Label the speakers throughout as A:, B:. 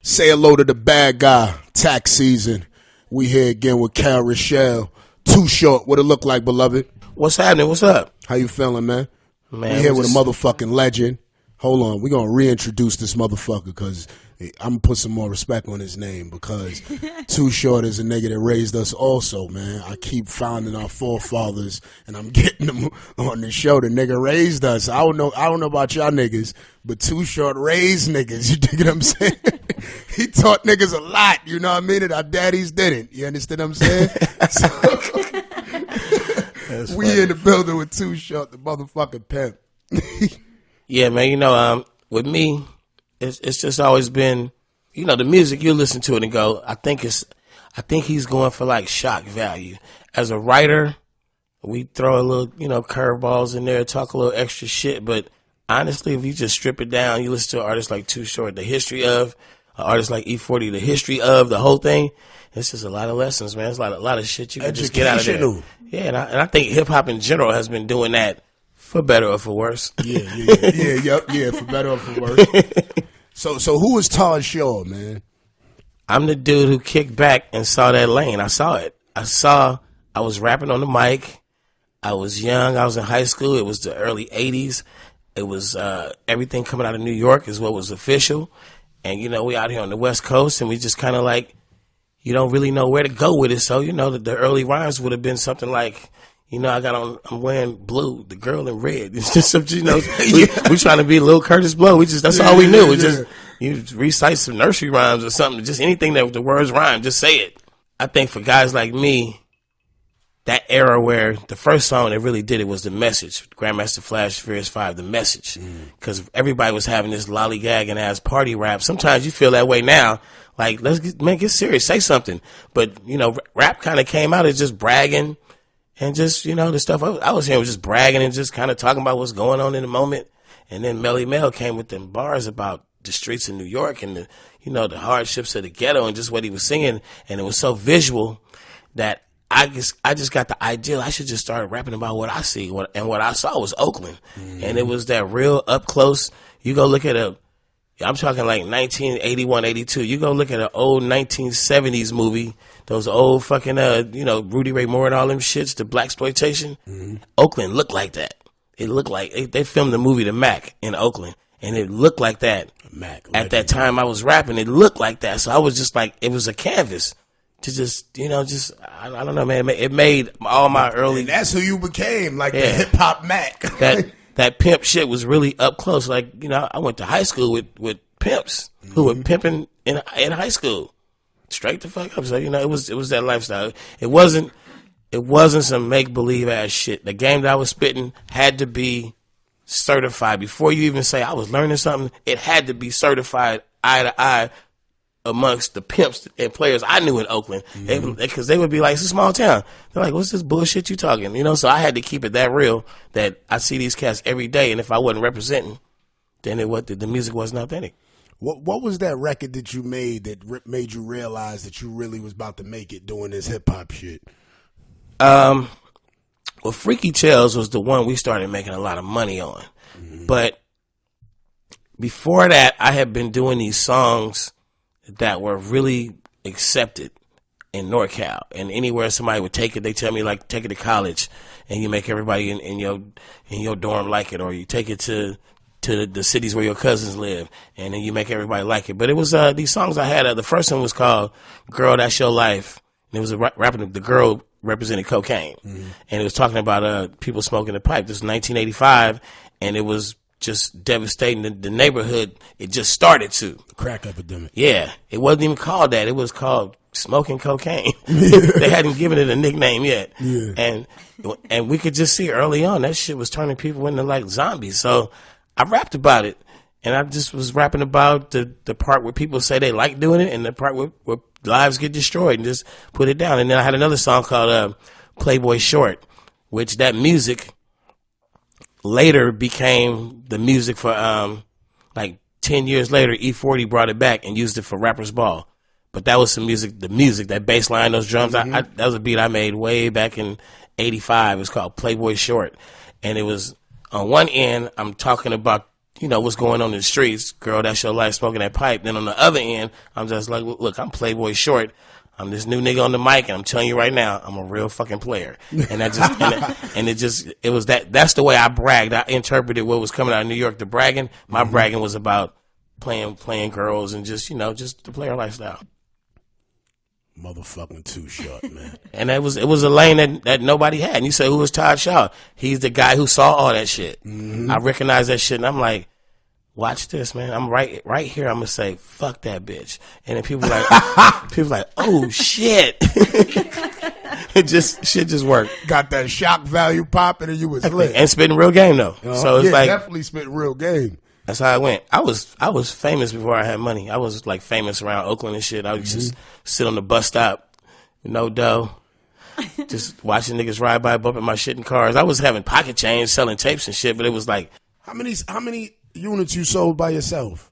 A: Say hello to the bad guy. Tax season. We here again with Cal Rochelle. Too Short. What it look like, beloved?
B: What's happening? What's up?
A: How you feeling, man?
B: Man,
A: we here with a motherfucking legend. Hold on. We're going to reintroduce this motherfucker because I'm going to put some more respect on his name because Too Short is a nigga that raised us also, man. I keep finding our forefathers and I'm getting them on the show. The nigga raised us. I don't know about y'all niggas, but Too Short raised niggas. You dig what I'm saying? He taught niggas a lot, you know what I mean? And our daddies didn't. You understand what I'm saying? So, we in the building with Too Short, the motherfucking pimp.
B: Yeah, man, you know, with me, it's just always been, you know, the music, you listen to it and go, I think he's going for like shock value. As a writer, we throw a little, you know, curveballs in there, talk a little extra shit, but honestly, if you just strip it down, you listen to an artist like Too Short, the history of, an artist like E40, the history of the whole thing, it's just a lot of lessons, man. It's a lot of shit you can just get out of there. Yeah, and I think hip-hop in general has been doing that for better or for worse.
A: Yeah, for better or for worse. So who is Todd Shaw, man?
B: I'm the dude who kicked back and saw that lane. I saw it. I was rapping on the mic. I was young. I was in high school. It was the early 80s. It was everything coming out of New York is what was official. And, you know, we out here on the West Coast, and we just kind of like, you don't really know where to go with it. So, you know, the early rhymes would have been something like, you know, I'm wearing blue, the girl in red. It's just something, you know, we trying to be Lil Curtis Blow. That's all we knew. Just, you recite some nursery rhymes or something, just anything that the words rhyme, just say it. I think for guys like me, that era where the first song that really did it was The Message, Grandmaster Flash Furious 5, The Message. Because everybody was having this lollygagging ass party rap. Sometimes you feel that way now. Like, get serious, say something. But, you know, rap kind of came out as just bragging and just, you know, the stuff I was hearing was just bragging and just kind of talking about what's going on in the moment. And then Melly Mel came with them bars about the streets of New York and the, you know, the hardships of the ghetto and just what he was singing. And it was so visual that I just got the idea I should just start rapping about what I see. And what I saw was Oakland. And it was that real up close. You go look at I'm talking like 1981, 82. You go look at an old 1970s movie, those old fucking, you know, Rudy Ray Moore and all them shits, the blaxploitation. Oakland looked like that. It looked like they filmed the movie The Mac in Oakland, and it looked like that. At that time I was rapping, it looked like that. So I was just like, it was a canvas to just, you know, just, I don't know, man. It made all my early.
A: And that's who you became, like the hip hop Mac.
B: That pimp shit was really up close. Like, you know, I went to high school with pimps who were pimping in high school, straight the fuck up. So, you know, it was that lifestyle. It wasn't some make believe ass shit. The game that I was spitting had to be certified before you even say I was learning something. It had to be certified eye to eye amongst the pimps and players I knew in Oakland, because they would be like, it's a small town. They're like, what's this bullshit you talking? You know, so I had to keep it that real that I see these cats every day, and if I wasn't representing, then the music wasn't authentic.
A: What was that record that you made that made you realize that you really was about to make it doing this hip hop shit?
B: Well, Freaky Tales was the one we started making a lot of money on, but before that, I had been doing these songs that were really accepted in NorCal, and anywhere somebody would take it, they tell me like, take it to college, and you make everybody in your dorm like it, or you take it to the cities where your cousins live, and then you make everybody like it. But it was these songs I had. The first one was called "Girl, That's Your Life," and it was rapping. The girl represented cocaine, and it was talking about people smoking the pipe. This was 1985, and it was just devastating the neighborhood. It just started to
A: crack epidemic.
B: Yeah, it wasn't even called that. It was called smoking cocaine. They hadn't given it a nickname yet. Yeah. And we could just see early on that shit was turning people into like zombies. So I rapped about it, and I just was rapping about the part where people say they like doing it and the part where lives get destroyed, and just put it down. And then I had another song called Playboy Short, which that music later became the music for like 10 years later. E40 brought it back and used it for Rapper's Ball. But that was the music, that bass line, those drums. That was a beat I made way back in 85. It was called Playboy Short. And it was, on one end, I'm talking about, what's going on in the streets. Girl, that's your life, smoking that pipe. Then on the other end, I'm just like, look, I'm Playboy Short. I'm this new nigga on the mic, and I'm telling you right now, I'm a real fucking player. And that just, it was that's the way I bragged. I interpreted what was coming out of New York, the bragging. My bragging was about playing girls and just the player lifestyle.
A: Motherfucking Too Short, man.
B: And it was a lane that nobody had. And you say, who was Todd Shaw? He's the guy who saw all that shit. I recognized that shit, and I'm like, watch this, man. I'm right here. I'm gonna say, fuck that bitch. And then people like, oh shit. Shit just worked.
A: Got that shock value popping, and you was lit.
B: And spitting real game though. So it's like
A: definitely spitting real game.
B: That's how it went. I was famous before I had money. I was like famous around Oakland and shit. I would just sit on the bus stop with no dough, just watching niggas ride by, bumping my shit in cars. I was having pocket change, selling tapes and shit, but it was like,
A: how many units you sold by yourself?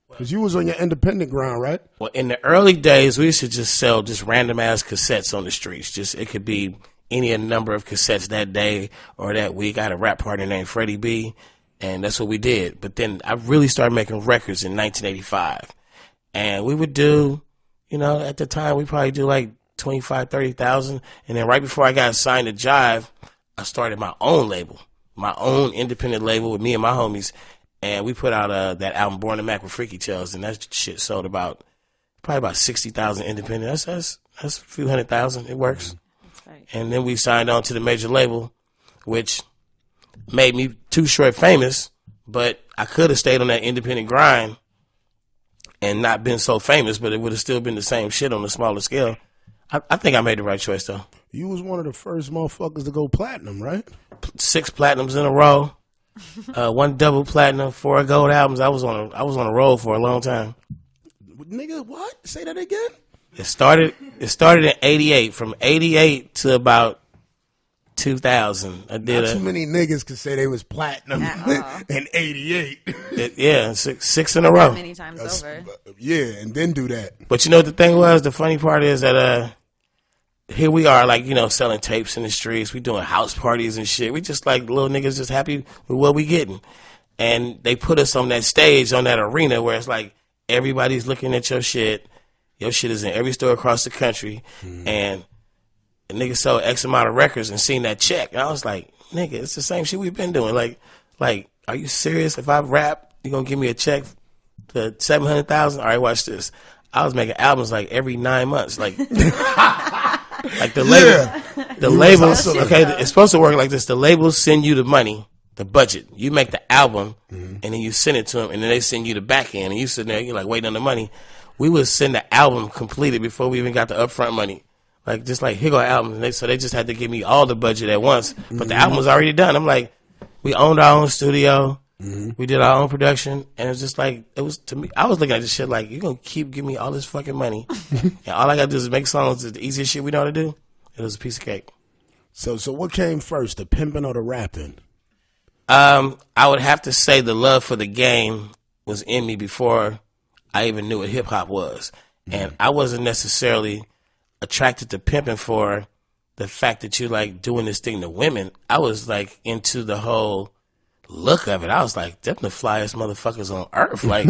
A: Because you was on your independent ground, right?
B: Well, in the early days, we used to just sell just random ass cassettes on the streets. Just it could be any number of cassettes that day or that week. I had a rap partner named Freddie B. And that's what we did. But then I really started making records in 1985. And we would do, at the time, we probably do like 25, 30,000. And then right before I got signed to Jive, I started my own label, my own independent label with me and my homies. And we put out that album, Born to Mac with Freaky Tales. And that shit sold probably about 60,000 independent. That's a few 100,000. It works. That's right. And then we signed on to the major label, which made me Too Short famous, but I could have stayed on that independent grind and not been so famous, but it would have still been the same shit on a smaller scale. I think I made the right choice, though.
A: You was one of the first motherfuckers to go platinum, right?
B: 6 platinums in a row, 1 double platinum, 4 gold albums. I was on a roll for a long time.
A: Nigga, what? Say that again?
B: It started in 88. From 88 to about 2000. I did
A: Not too many niggas could say they was platinum in 88.
B: Six in a row.
C: Many times over.
A: Yeah, and then do that.
B: But you know what the thing was? The funny part is that here we are, like, selling tapes in the streets. We doing house parties and shit. We just like little niggas just happy with what we getting. And they put us on that stage, on that arena where it's like everybody's looking at your shit. Your shit is in every store across the country. And the nigga sold X amount of records and seen that check. And I was like, nigga, it's the same shit we've been doing. Like, are you serious? If I rap, you gonna give me a check for $700,000? All right, watch this. I was making albums like every 9 months. Like, like the label, the labels, okay, it's supposed to work like this. The labels send you the money, the budget. You make the album and then you send it to them and then they send you the back end and you sit there, you're like waiting on the money. We would send the album completed before we even got the upfront money. Like, just like, here go albums. So they just had to give me all the budget at once. But the album was already done. I'm like, we owned our own studio. We did our own production. And it was just like, it was, to me, I was looking at this shit like, you're going to keep giving me all this fucking money. And all I got to do is make songs. It's the easiest shit we know how to do. It was a piece of cake.
A: So what came first, the pimping or the rapping?
B: I would have to say the love for the game was in me before I even knew what hip hop was. And I wasn't necessarily attracted to pimping for the fact that you like doing this thing to women. I was like into the whole look of it. I was like, them the flyest motherfuckers on earth. Like,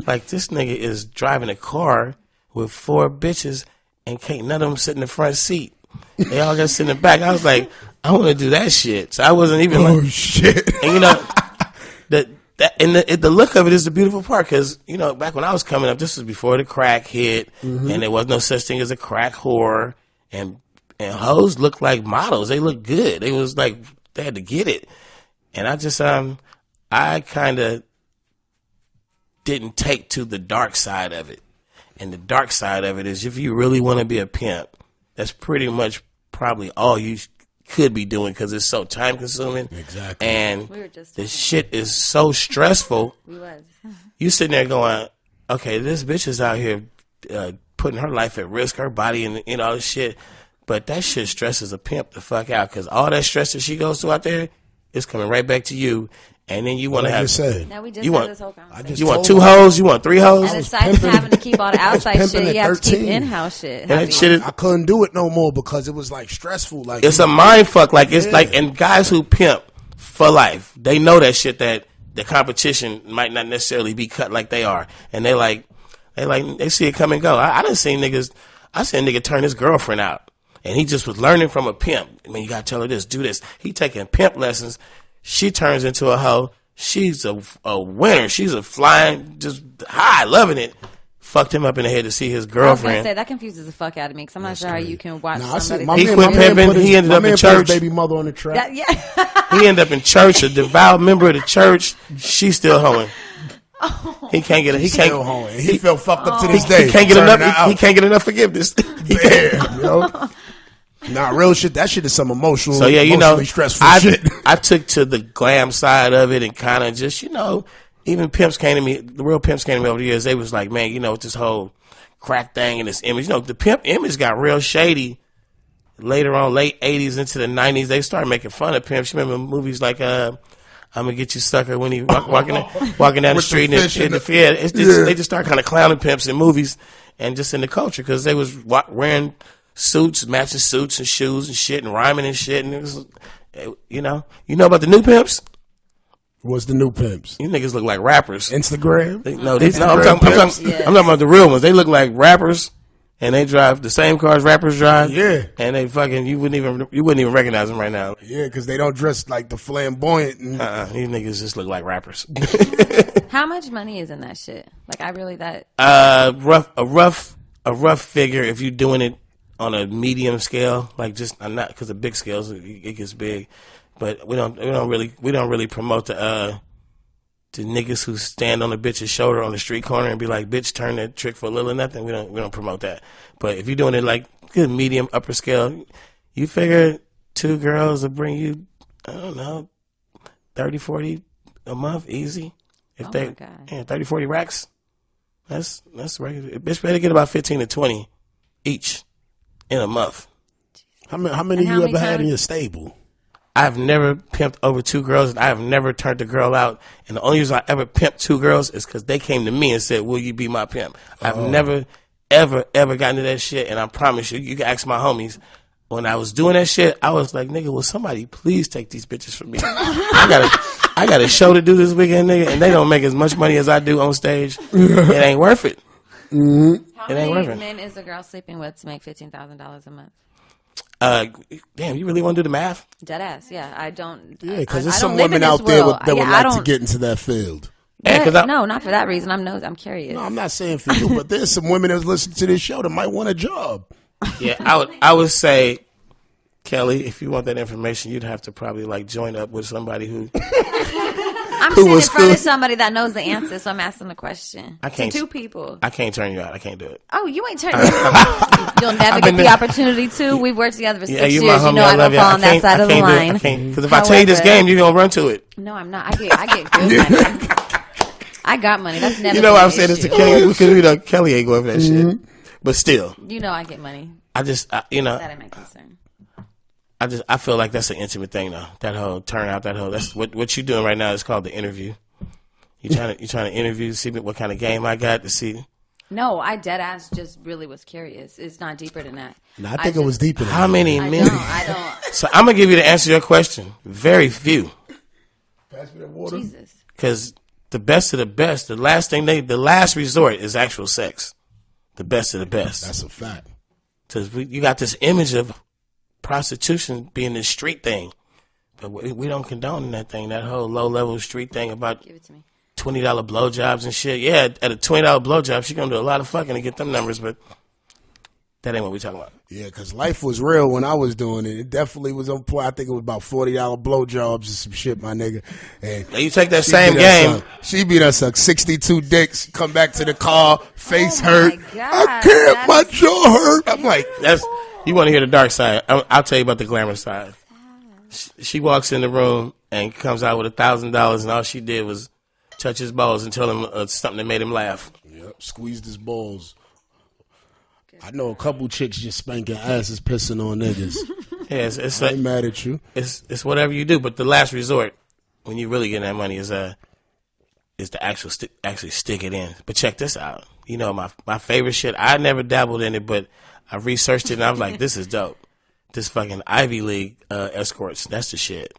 B: like this nigga is driving a car with 4 bitches and can't none of them sit in the front seat. They all got to sit in the back. I was like, I want to do that shit. So I wasn't even like,
A: shit.
B: And the look of it is the beautiful part because, back when I was coming up, this was before the crack hit, and there was no such thing as a crack whore, and hoes looked like models. They looked good. They was like, they had to get it. And I just, I kind of didn't take to the dark side of it. And the dark side of it is if you really want to be a pimp, that's pretty much probably all you could be doing because it's so time consuming.
A: Exactly.
B: And the shit is so stressful. You sitting there going, okay, this bitch is out here putting her life at risk, her body and all this shit. But that shit stresses a pimp the fuck out because all that stress that she goes through out there is coming right back to you. And then you want to have.
C: Now we just had this whole conversation.
B: You want 2 hoes? You want 3 hoes?
C: And aside from having to keep all the outside shit, you have to keep in-house shit.
A: And that shit I couldn't do it no more because it was like stressful. Like
B: it's a mind fuck. Like it's like, and guys who pimp for life, they know that shit. That the competition might not necessarily be cut like they are, and they see it come and go. I done seen niggas. I seen a nigga turn his girlfriend out, and he just was learning from a pimp. I mean, you gotta tell her this, do this. He taking pimp lessons. She turns into a hoe. She's a winner. She's a flying, just high, loving it. Fucked him up in the head to see his girlfriend. I was
C: gonna say that confuses the fuck out of me because I'm not sure how you can watch somebody.
B: He quit pimping. He ended up in church.
A: Baby mother on the track.
C: Yeah.
B: He ended up in church, a devout member of the church. She's still hoeing. He can't get it. He can't.
A: Hoeing. He feel fucked up to this day.
B: He can't get enough. He can't get enough forgiveness.
A: Damn, yo. Nah, real shit. That shit is some emotional.
B: So yeah,
A: stressful shit.
B: I took to the glam side of it and kind of just, even pimps came to me. The real pimps came to me over the years. They was like, man, with this whole crack thing and this image. The pimp image got real shady later on, late 80s into the 90s. They started making fun of pimps. You remember movies like I'm gonna get you, sucker, when he walking down the street they just start kind of clowning pimps in movies and just in the culture because they was wearing suits, matching suits and shoes and shit and rhyming and shit, and it was, you know about the new pimps.
A: What's the new pimps?
B: You niggas look like rappers.
A: Instagram?
B: I'm talking about the real ones. They look like rappers, and they drive the same cars rappers drive.
A: Yeah,
B: and they fucking you wouldn't even recognize them right now.
A: Yeah, because they don't dress like the flamboyant.
B: These niggas just look like rappers.
C: How much money is in that shit? Like, I really
B: a rough figure if you're doing it on a medium scale, like just I'm not because of big scales it gets big. But we don't really promote the niggas who stand on a bitch's shoulder on the street corner and be like, bitch, turn that trick for a little or nothing. We don't promote that. But if you're doing it like good medium upper scale, you figure 2 girls will bring you, I don't know, 30, 40 a month easy. If they 30, 40 racks. That's regular. Bitch better get about 15 to 20 each in a month.
A: How many you ever had in your stable?
B: I've never pimped over 2 girls, and I have never turned a girl out. And the only reason I ever pimped 2 girls is because they came to me and said, will you be my pimp? I've never, ever gotten to that shit, and I promise you can ask my homies. When I was doing that shit, I was like, nigga, will somebody please take these bitches from me? I got a show to do this weekend, nigga, and they don't make as much money as I do on stage. It ain't worth it.
C: Mm-hmm. How many men is a girl sleeping with to make $15,000 a month?
B: Damn, you really want to do the math?
C: Dead ass, yeah. I don't.
A: Yeah, because there's some women out there that would like to get into that field.
C: No, not for that reason. I'm curious.
A: No, I'm not saying for you, but there's some women that listen to this show that might want a job.
B: Yeah, I would say, Kelly, if you want that information, you'd have to probably like join up with somebody who.
C: I'm sitting in front of somebody that knows the answer, so I'm asking the question.
B: I can't.
C: To 2 people.
B: I can't turn you out. I can't do it.
C: Oh, you ain't turning me out. You'll never get the opportunity to. We've worked together for 6 years.
B: My homie,
C: you know I don't fall on that side of the line.
B: Because if I tell you this game, you're going to run to it.
C: No, I'm not. I get good money. I got money. That's never.
B: You know, I've said this to Kelly because Kelly ain't going for that shit. But still,
C: I get money.
B: that
C: ain't my concern.
B: I feel like that's an intimate thing though. That whole turnout, that's what you're doing right now is called the interview. You trying to interview, see what kind of game I got to see.
C: No, I dead ass just really was curious. It's not deeper than that.
A: No, I think it was deeper than that.
B: How many men?
C: I don't.
B: So I'm gonna give you the answer to your question. Very few.
A: Pass me that water.
C: Jesus.
B: Because the best of the best, the last resort is actual sex. The best of the best.
A: That's a fact.
B: Because you got this image of prostitution being this street thing, but we don't condone that thing. That whole low level street thing about
C: give it to me.
B: $20 blowjobs and shit. Yeah, at a $20 blowjob, she gonna do a lot of fucking to get them numbers, but that ain't what we talking about.
A: Yeah, because life was real when I was doing it. It definitely was on point. I think it was about $40 blowjobs and some shit, my nigga. And
B: now you take that same game.
A: She beat us up 62 dicks. Come back to the car, face hurt.
C: God,
A: I can't. My jaw hurt. I'm like,
B: you want to hear the dark side? I'll tell you about the glamour side. She walks in the room and comes out with $1,000, and all she did was touch his balls and tell him something that made him laugh.
A: Yep, squeezed his balls. I know a couple chicks just spanking asses, pissing on niggas.
B: Yeah,
A: I ain't mad at you.
B: It's whatever you do, but the last resort when you really get that money is to actually stick it in. But check this out. You know my favorite shit. I never dabbled in it, but I researched it and I was like, this is dope. This fucking Ivy League escorts. That's the shit.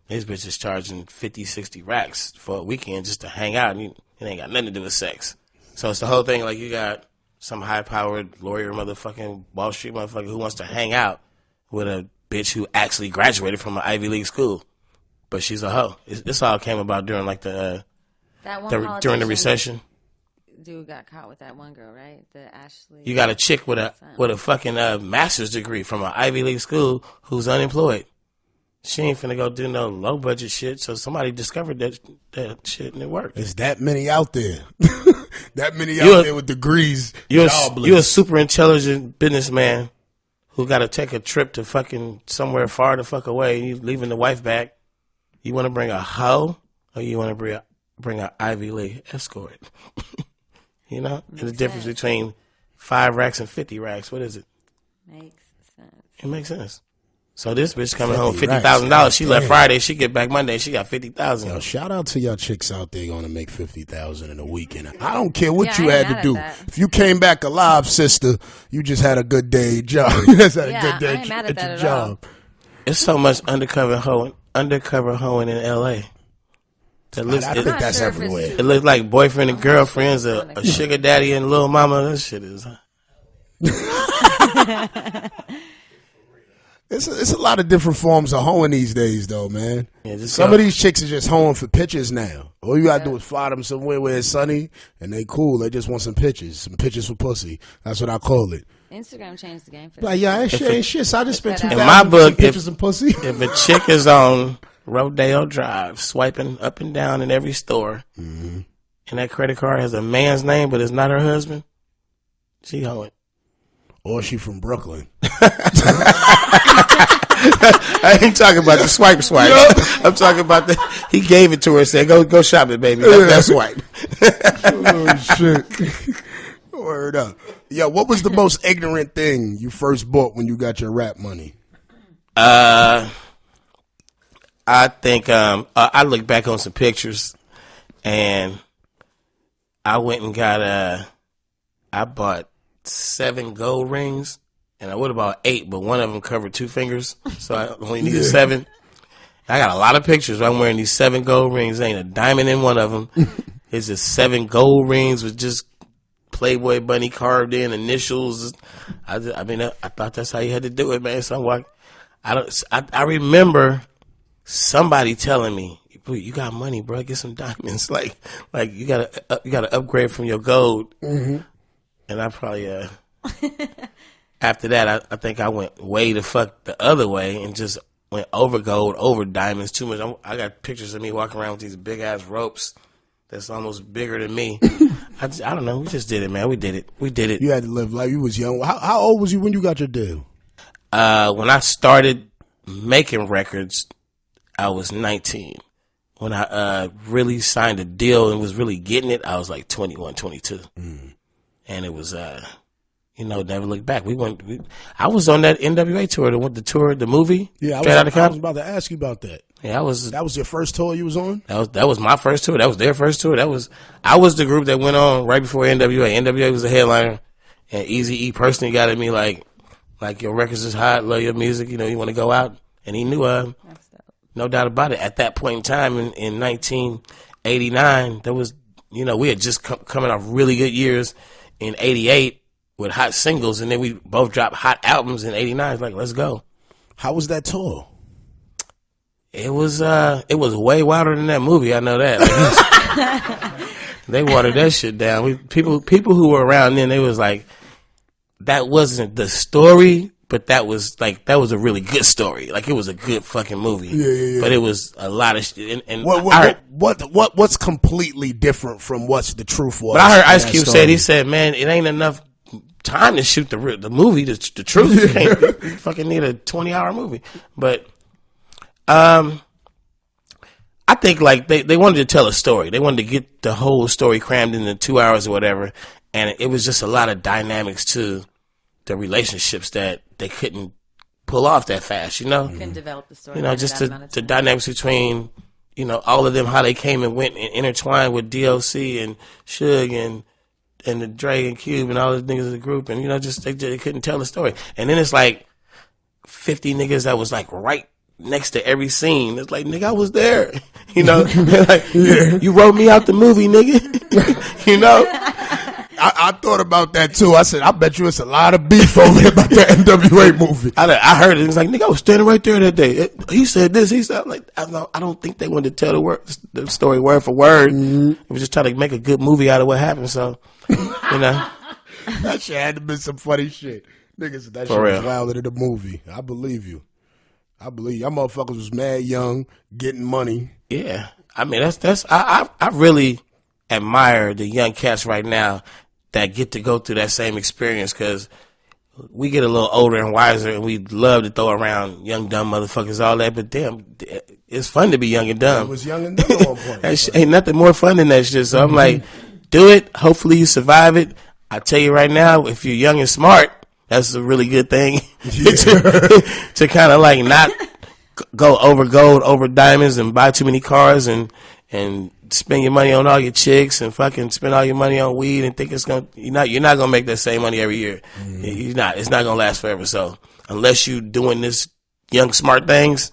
B: These bitches charging 50, 60 racks for a weekend just to hang out. And it ain't got nothing to do with sex. So it's the whole thing. Like, you got some high-powered lawyer motherfucking Wall Street motherfucker who wants to hang out with a bitch who actually graduated from an Ivy League school. But she's a hoe. This all came about during, like, during the recession.
C: Dude got caught with that one girl, right? The Ashley.
B: You got a chick with a fucking master's degree from an Ivy League school who's unemployed. She ain't finna go do no low budget shit. So somebody discovered that shit and it worked.
A: There's that many out there. That many out there with degrees.
B: You're a super intelligent businessman who got to take a trip to fucking somewhere far the fuck away. And you leaving the wife back. You want to bring a hoe or you want to bring an Ivy League escort? You know, and the difference between 5 racks and 50 racks. What is it?
C: Makes sense.
B: It makes sense. So this bitch coming home $50,000. She left Friday. She get back Monday. She got $50,000.
A: Yo, shout out to y'all chicks out there going to make $50,000 in a weekend. I don't care what you had to do. If you came back alive, sister, you just had a good day job. You just had a good day at your job.
B: It's so much undercover hoeing in L.A.
A: I think that's everywhere.
B: It looks like boyfriend and girlfriends, a sugar daddy and little mama. That shit is.
A: It's a lot of different forms of hoeing these days, though, man. Yeah, some of these chicks are just hoeing for pictures now. All you gotta do is fly them somewhere where it's sunny, and they cool. They just want some pictures for pussy. That's what I call it.
C: Instagram changed the game for
A: like, yeah, ain't shit. So I just spent $2,000
B: in my book,
A: pictures and pussy.
B: If a chick is on Rodeo Drive, swiping up and down in every store, and that credit card has a man's name, but it's not her husband, she hoeing.
A: Or she from Brooklyn.
B: I ain't talking about the swipe. I'm talking about he gave it to her and said, go shop it, baby. That's swipe.
A: Oh, shit. Word up. Yo, what was the most ignorant thing you first bought when you got your rap money?
B: I think I look back on some pictures and I went and got I bought 7 gold rings, and I would have bought 8, but one of them covered 2 fingers, so I only needed 7. I got a lot of pictures where I'm wearing these 7 gold rings. There ain't a diamond in one of them. It's just 7 gold rings with just Playboy bunny carved in, initials. I thought that's how you had to do it, man. So I remember somebody telling me, you got money, bro, get some diamonds. Like you gotta upgrade from your gold. Mm-hmm. And I probably, after that, I think I went way the fuck the other way and just went over gold, over diamonds too much. I got pictures of me walking around with these big ass ropes that's almost bigger than me. I don't know. We just did it, man. We did it.
A: You had to live life. You was young. How old was you when you got your deal?
B: When I started making records, I was 19. When I really signed a deal and was really getting it, I was like 21, 22. And it was, never look back. I was on that NWA tour, the movie.
A: Yeah, I was about to ask you about that.
B: Yeah,
A: that was your first tour you was on?
B: That was my first tour. That was their first tour. I was the group that went on right before NWA. NWA was the headliner, and Eazy-E personally got at me like your records is hot, love your music. You want to go out, and he knew. No doubt about it. At that point in time, in 1989, there was, we had just coming off really good years. In 88 with hot singles, and then we both dropped hot albums in 89. It's like, let's go.
A: How was that tour?
B: It was way wilder than that movie. I know that. Like, they watered that shit down. People who were around then, they was like, that wasn't the story, but that was a really good story. Like, it was a good fucking movie. Yeah. But it was a lot of shit. And
A: what's completely different from what's the truth was?
B: But I heard Ice Cube he said, man, it ain't enough time to shoot the movie, the truth. You fucking need a 20-hour movie. But I think like they wanted to tell a story. They wanted to get the whole story crammed into 2 hours or whatever. And it was just a lot of dynamics to the relationships that they couldn't pull off that fast,
C: Couldn't develop the story.
B: Just the dynamics between, all of them, how they came and went and intertwined with DLC and Suge and the Dre and Cube and all those niggas in the group. And, just they couldn't tell the story. And then it's like 50 niggas that was like right next to every scene. It's like, nigga, I was there. You know, like, you wrote me out the movie, nigga. You know?
A: I thought about that too. I said, I bet you it's a lot of beef over here about that NWA movie.
B: I heard it. It's like, nigga, I was standing right there that day. He said this. He said, like, I don't think they wanted to tell the story word for word. Mm-hmm. It was just trying to make a good movie out of what happened. So, you know.
A: That shit had to be some funny shit. Niggas, that
B: for
A: shit
B: real.
A: was wilder than the movie. I believe you. Y'all motherfuckers was mad young, getting money.
B: Yeah. I mean, I really admire the young cats right now that get to go through that same experience, because we get a little older and wiser and we love to throw around young, dumb motherfuckers, all that. But damn, it's fun to be young and dumb.
A: It was young and dumb at one point.
B: That ain't nothing more fun than that shit. So I'm like, do it. Hopefully you survive it. I tell you right now, if you're young and smart, that's a really good thing to kind of like not go over gold, over diamonds, and buy too many cars and spend your money on all your chicks and fucking spend all your money on weed and think you're not gonna make that same money every year. It's not gonna last forever. So unless you doing this young smart things,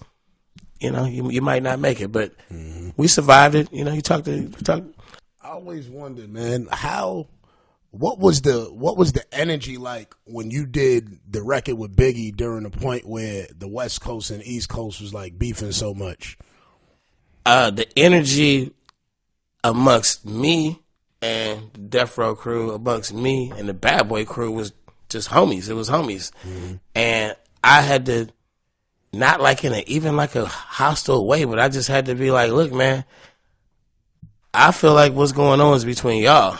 B: you know, you might not make it. But we survived it. You know, you talk.
A: I always wondered, man, what was the energy like when you did the record with Biggie during the point where the West Coast and East Coast was like beefing so much?
B: The energy amongst me and the Death Row crew, amongst me and the Bad Boy crew, was just homies. It was homies. Mm-hmm. And I had to, not like in even like a hostile way, but I just had to be like, look, man, I feel like what's going on is between y'all.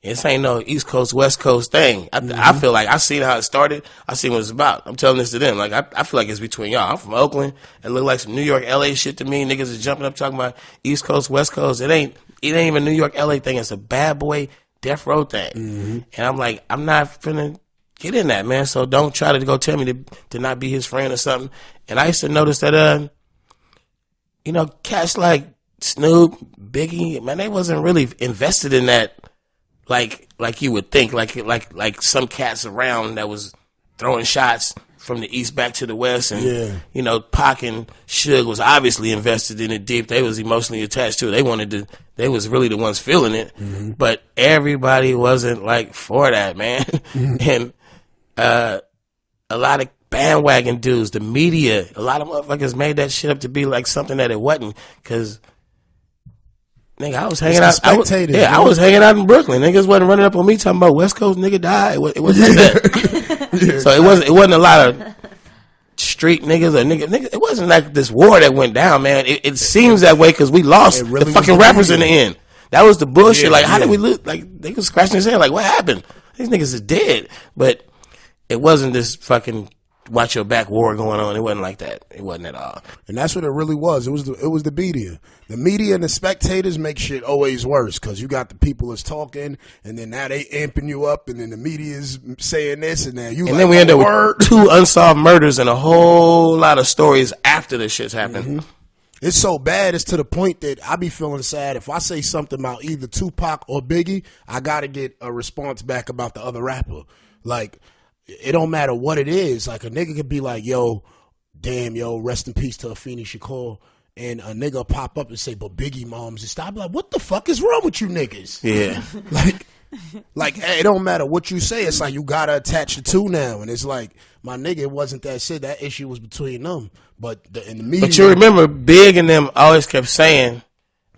B: This ain't no East Coast, West Coast thing. I feel like I seen how it started. I seen what it's about. I'm telling this to them. Like, I feel like it's between y'all. I'm from Oakland. It look like some New York, LA shit to me. Niggas is jumping up talking about East Coast, West Coast. It ain't even a New York, LA thing. It's a Bad Boy, Death Row thing. Mm-hmm. And I'm like, I'm not finna get in that, man. So don't try to go tell me to not be his friend or something. And I used to notice that, you know, cats like Snoop, Biggie, man, they wasn't really invested in that. Like you would think, like some cats around that was throwing shots from the east back to the west, and you know, Pac and Suge was obviously invested in it deep. They was emotionally attached to it. They was really the ones feeling it, but everybody wasn't like for that, man. And a lot of bandwagon dudes, the media, a lot of motherfuckers made that shit up to be like something that it wasn't, because. Nigga, I was hanging out. I was hanging out in Brooklyn. Niggas wasn't running up on me talking about West Coast nigga died. It wasn't that. So it wasn't a lot of street niggas or niggas. It wasn't like this war that went down, man. It seems that way because we lost the fucking rappers in the end. That was the bullshit. Like, how did we lose? Like, they was scratching their head. Like, what happened? These niggas is dead. But it wasn't this fucking watch your back war going on. It wasn't like that. It wasn't at all.
A: And that's what it really was. It was the media. The media and the spectators make shit always worse, because you got the people that's talking, and then now they amping you up, and then the media's saying this, and then you. And like,
B: then we end up with 2 unsolved murders and a whole lot of stories after this shit's happened.
A: Mm-hmm. It's so bad. It's to the point that I be feeling sad if I say something about either Tupac or Biggie, I gotta get a response back about the other rapper. Like, it don't matter what it is. Like, a nigga could be like, yo, damn, yo, rest in peace to Afeni Shakur. And a nigga pop up and say, but Biggie moms and stop. Like, what the fuck is wrong with you niggas?
B: Yeah.
A: like, hey, it don't matter what you say. It's like you gotta attach the two now. And it's like, my nigga, it wasn't that shit. That issue was between them. But in the media.
B: But you remember, Big and them always kept saying,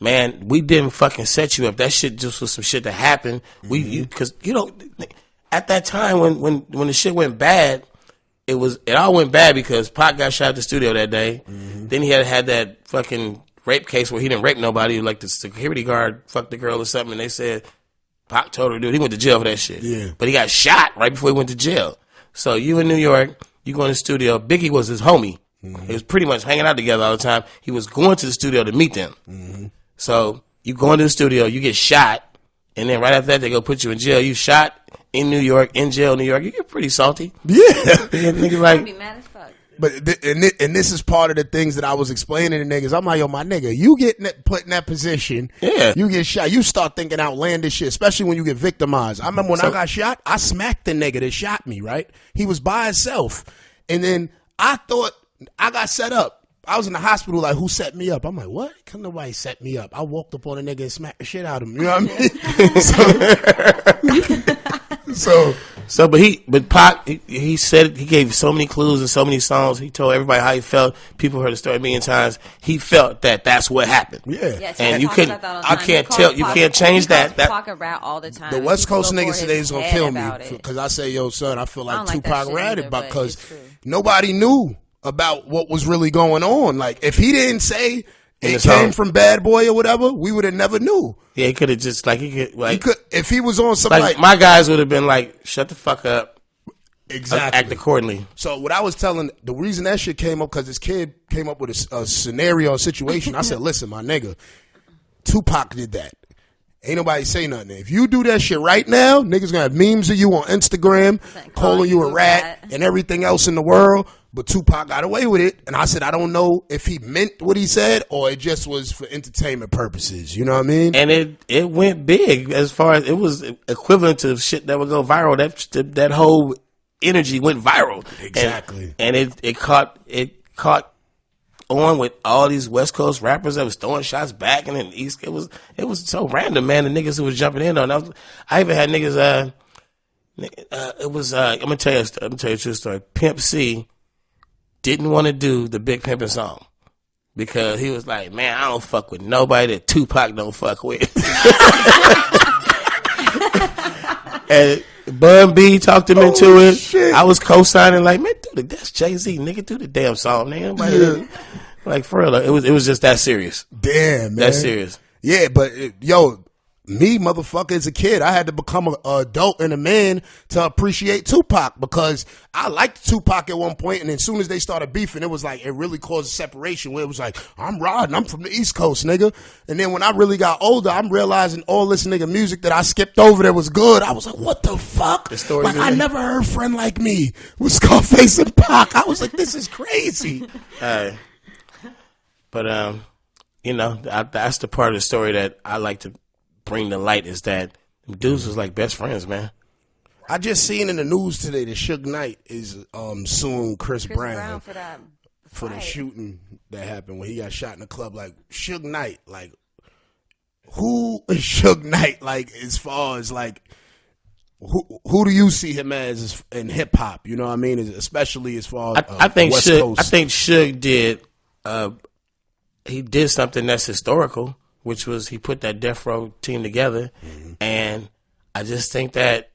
B: man, we didn't fucking set you up. That shit just was some shit that happened. Because, you know, at that time when the shit went bad, it all went bad because Pac got shot at the studio that day. Then he had that fucking rape case where he didn't rape nobody. Like, the security guard fucked the girl or something, and they said Pac told her to do it. He went to jail for that shit.
A: Yeah.
B: But he got shot right before he went to jail. So you in New York, you go in the studio. Biggie was his homie. He was pretty much hanging out together all the time. He was going to the studio to meet them. So you go into the studio, you get shot, and then right after that they go put you in jail. You shot in New York, in jail, New York. You get pretty salty.
A: Yeah.
B: Nigga, like,
C: be mad as fuck.
A: But and this is part of the things that I was explaining to niggas. I'm like, yo, my nigga, you get put in that position.
B: Yeah.
A: You get shot. You start thinking outlandish shit, especially when you get victimized. I remember when I got shot, I smacked the nigga that shot me, right? He was by himself. And then I thought I got set up. I was in the hospital, like, who set me up? I'm like, what? Couldn't nobody set me up. I walked up on a nigga and smacked the shit out of him. You know what I mean?
B: But Pac, he said, he gave so many clues and so many songs. He told everybody how he felt. People heard the story a million times. He felt that that's what happened.
A: Yeah.
B: And you couldn't, I can't tell, you can't change that.
C: Pac a rat all the time.
A: The West Coast niggas today is gonna kill me because I say, yo, son, I feel like Tupac ratted because nobody knew about what was really going on. Like, if he didn't say it came from Bad Boy or whatever, we would have never knew.
B: Yeah, he could have just he could
A: if he was on something like
B: my guys would have been like, shut the fuck up.
A: Exactly.
B: Act accordingly.
A: So what I was telling, the reason that shit came up because this kid came up with a scenario, a situation. I said, listen, my nigga, Tupac did that. Ain't nobody say nothing. If you do that shit right now, niggas gonna have memes of you on Instagram, calling you a rat and everything else in the world. But Tupac got away with it. And I said, I don't know if he meant what he said or it just was for entertainment purposes. You know what I mean?
B: And it went big as far as it was equivalent to shit that would go viral. That whole energy went viral.
A: Exactly.
B: And it caught on with all these West Coast rappers that was throwing shots back and in the East. It was so random, man. The niggas who was jumping in on. I even had niggas. It was. I'm gonna tell you a true story. Pimp C didn't want to do the Big Pimpin' song because he was like, man, I don't fuck with nobody that Tupac don't fuck with. And Bun B talked him into it. Shit. I was co-signing like, man, dude, that's Jay-Z, nigga. Do the damn song, nigga. Like, for real, it was just that serious.
A: Damn, man.
B: That serious.
A: Yeah, but yo, me, motherfucker, as a kid, I had to become an adult and a man to appreciate Tupac because I liked Tupac at one point, and as soon as they started beefing, it was like, it really caused a separation where it was like, I'm riding, I'm from the East Coast, nigga. And then when I really got older, I'm realizing all this nigga music that I skipped over that was good, I was like, what the fuck? Like, I never heard Friend Like Me with Scarface and Pac. I was like, this is crazy.
B: But, you know, that's the part of the story that I like to bring to light is that dudes was like best friends, man.
A: I just seen in the news today that Suge Knight is suing Chris Brown for the shooting that happened when he got shot in the club. Like, Suge Knight, like, who is Suge Knight? Like, as far as like, who do you see him as in hip hop? You know what I mean? Especially as far as
B: I think
A: West
B: Suge,
A: Coast.
B: I think Suge did. He did something that's historical, which was he put that Death Row team together, and I just think that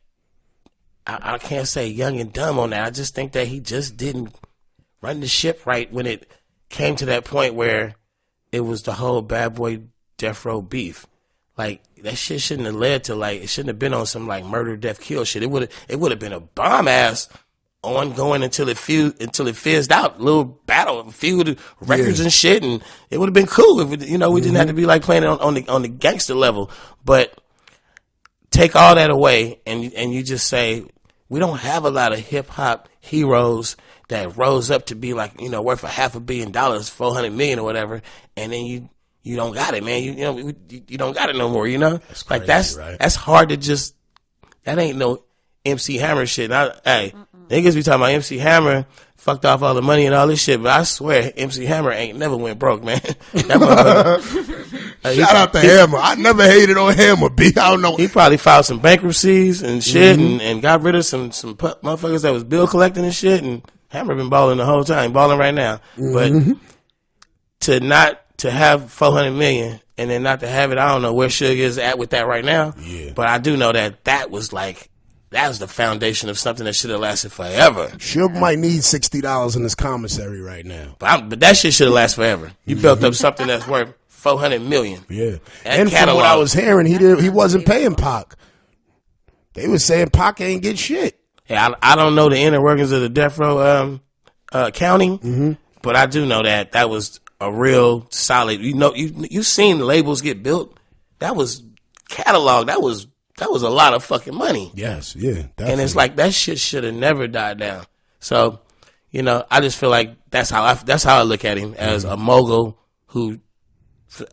B: I can't say young and dumb on that. I just think that he just didn't run the ship right when it came to that point where it was the whole Bad Boy Death Row beef. Like, that shit shouldn't have led to, like, it shouldn't have been on some like murder, death, kill shit. It would have been a bomb ass ongoing until it fizzed out, little battle, feud records and shit, and it would have been cool if we didn't have to be like playing it on the gangster level. But take all that away, and you just say we don't have a lot of hip hop heroes that rose up to be like worth $500 million, $400 million or whatever, and then you don't got it, man. You don't got it no more.
A: That's crazy,
B: like that's hard to just. That ain't no MC Hammer shit. Niggas be talking about MC Hammer fucked off all the money and all this shit, but I swear MC Hammer ain't never went broke, man.
A: Shout out to Hammer. I never hated on Hammer, B. I don't know.
B: He probably filed some bankruptcies and shit and got rid of some motherfuckers that was bill collecting and shit, and Hammer been balling the whole time, balling right now. But to have $400 million and then not to have it, I don't know where Suge is at with that right now. Yeah. But I do know that was the foundation of something that should have lasted forever.
A: Suge might need $60 in his commissary right now.
B: But that shit should have lasted forever. You built up something that's worth $400 million.
A: Yeah. And from what I was hearing, he wasn't paying Pac. They was saying Pac ain't get shit.
B: Yeah, I don't know the inner workings of the Death Row accounting, but I do know that was a real solid. You seen the labels get built. That was catalog. That was a lot of fucking money.
A: Yes, yeah, definitely. And
B: it's like that shit should have never died down. So, I just feel like that's how I look at him, as a mogul who,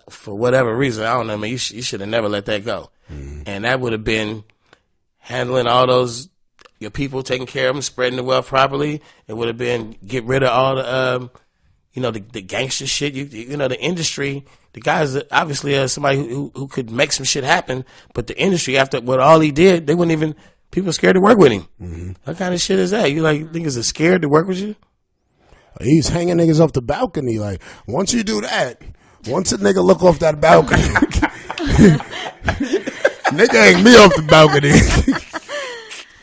B: for whatever reason, I don't know, man, you should have never let that go. And that would have been handling all those your people, taking care of them, spreading the wealth properly. It would have been get rid of all you know, the gangster shit. You know, the industry, the guys that obviously somebody who could make some shit happen, but the industry after what all he did, they wouldn't even, people scared to work with him. Mm-hmm. What kind of shit is that? You like niggas are scared to work with you?
A: He's hanging niggas off the balcony. Like, once you do that, once a nigga look off that balcony, nigga hang me off the balcony.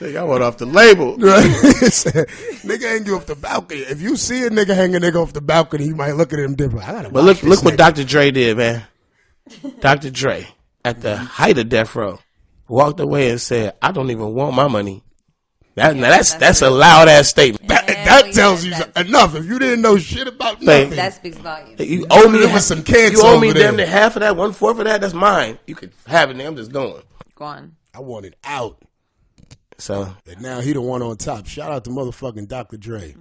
B: I went off the label.
A: Nigga hang you off the balcony. If you see a nigga hang a nigga off the balcony, you might look at him different.
B: But look what Dr. Dre did, man. Dr. Dre, at the height of death row, walked away and said, "I don't even want my money." That's a loud ass statement.
A: That tells you enough. If you didn't know shit about nothing,
C: that speaks volumes.
B: You owe me
A: some cancer.
B: You owe me damn near half of that, 1/4 of that. That's mine. You could have it. Nigga. I'm just going.
C: Go on.
A: I want it out.
B: So
A: and now he the one on top. Shout out to motherfucking Dr. Dre.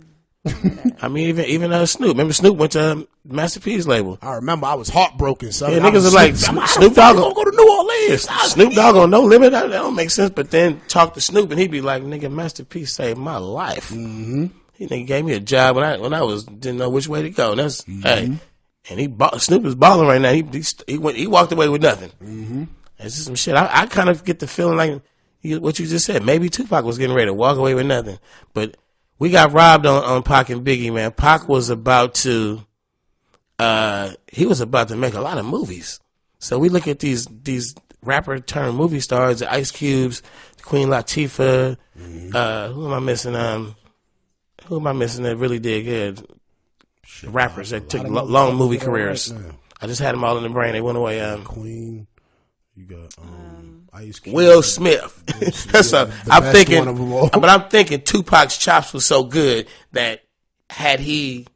B: I mean, even Snoop. Remember Snoop went to Master P's label.
A: I remember I was heartbroken. Son.
B: Yeah, niggas are like Snoop Dogg gonna go to New Orleans. Snoop Dogg on No Limit. That don't make sense. But then talk to Snoop and he'd be like, "Nigga, Master P saved my life.
A: Mm-hmm.
B: He nigga gave me a job when I didn't know which way to go. And that's hey." And Snoop is balling right now. He walked away with nothing.
A: Mm-hmm.
B: It's just some shit. I kind of get the feeling like what you just said. Maybe Tupac was getting ready to walk away with nothing, but we got robbed on Pac and Biggie, man. Pac was about to make a lot of movies. So we look at these rapper turned movie stars, the Ice Cubes, Queen Latifah. Who am I missing? Who am I missing that really did good? Rappers that took long movie careers. Right, I just had them all in the brain. They went away.
A: Queen. You got Ice Cube.
B: Will Smith. I'm thinking Tupac's chops was so good that had he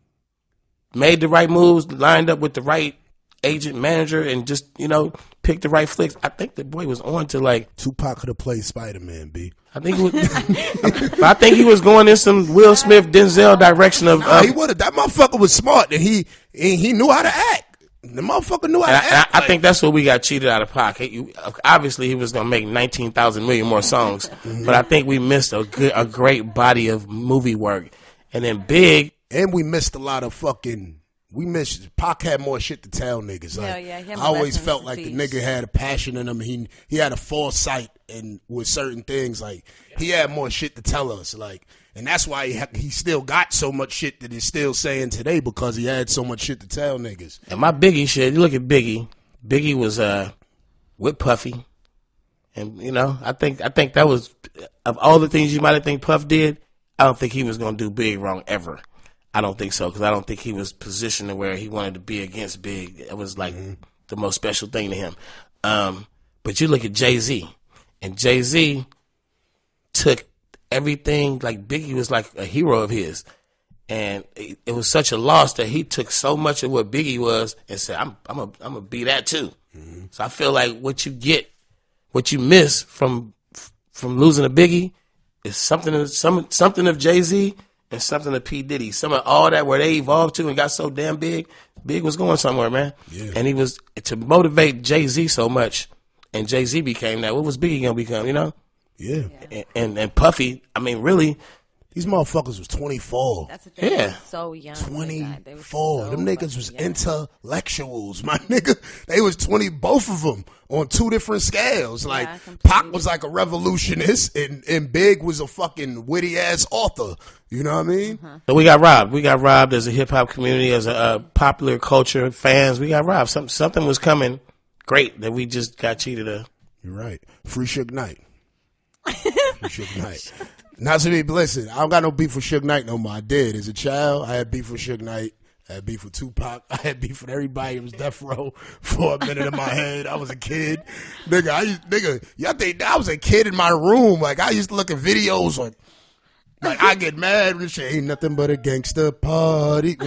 B: made the right moves, lined up with the right agent manager, and just, you know, picked the right flicks, I think the boy was on to like
A: Tupac could have played Spider-Man, B.
B: I think he was going in some Will Smith Denzel direction of
A: he would have. That motherfucker was smart and he knew how to act. The motherfucker knew how to act.
B: I think that's what we got cheated out of Pac. Obviously, he was gonna make 19,000 million more songs, but I think we missed a great body of movie work. And then Big,
A: and we missed a lot of fucking. We missed. Pac had more shit to tell niggas. Like, I always felt like the nigga had a passion in him. He had a foresight and with certain things. Like he had more shit to tell us. Like, and that's why he still got so much shit that he's still saying today, because he had so much shit to tell niggas.
B: And my Biggie shit. You look at Biggie. Biggie was with Puffy, and you know I think that was, of all the things you might have think Puff did, I don't think he was gonna do Big wrong ever. I don't think so, because I don't think he was positioned to where he wanted to be against Big. It was like the most special thing to him. But you look at Jay-Z, and Jay-Z took everything, like Biggie was like a hero of his. And it was such a loss that he took so much of what Biggie was and said, I'm gonna be that too. Mm-hmm. So I feel like what you miss from losing a Biggie is something of Jay-Z and something of P. Diddy. Some of all that where they evolved to and got so damn big. Big was going somewhere, man. Yeah. And he was to motivate Jay-Z so much, and Jay-Z became that. What was Biggie gonna become, you know?
A: Yeah.
B: And Puffy, I mean, really,
A: these motherfuckers was 24.
C: That's the thing.
B: Yeah.
C: So young.
A: 24. Them niggas was intellectuals, my nigga. They was 20, both of them, on two different scales. Like, Pac was like a revolutionist, and Big was a fucking witty-ass author. You know what I mean?
C: Mm-hmm.
B: So we got robbed. We got robbed as a hip-hop community, as a popular culture, fans. We got robbed. Something was coming great that we just got cheated of.
A: You're right. Free Suge Knight. Free Suge Knight. Not to be, listen, I don't got no beef with Suge Knight no more. I did. As a child, I had beef with Suge Knight. I had beef with Tupac. I had beef with everybody. It was death row for a minute in my head. I was a kid. Y'all think I was a kid in my room. Like, I used to look at videos like I get mad when shit ain't nothing but a gangster party.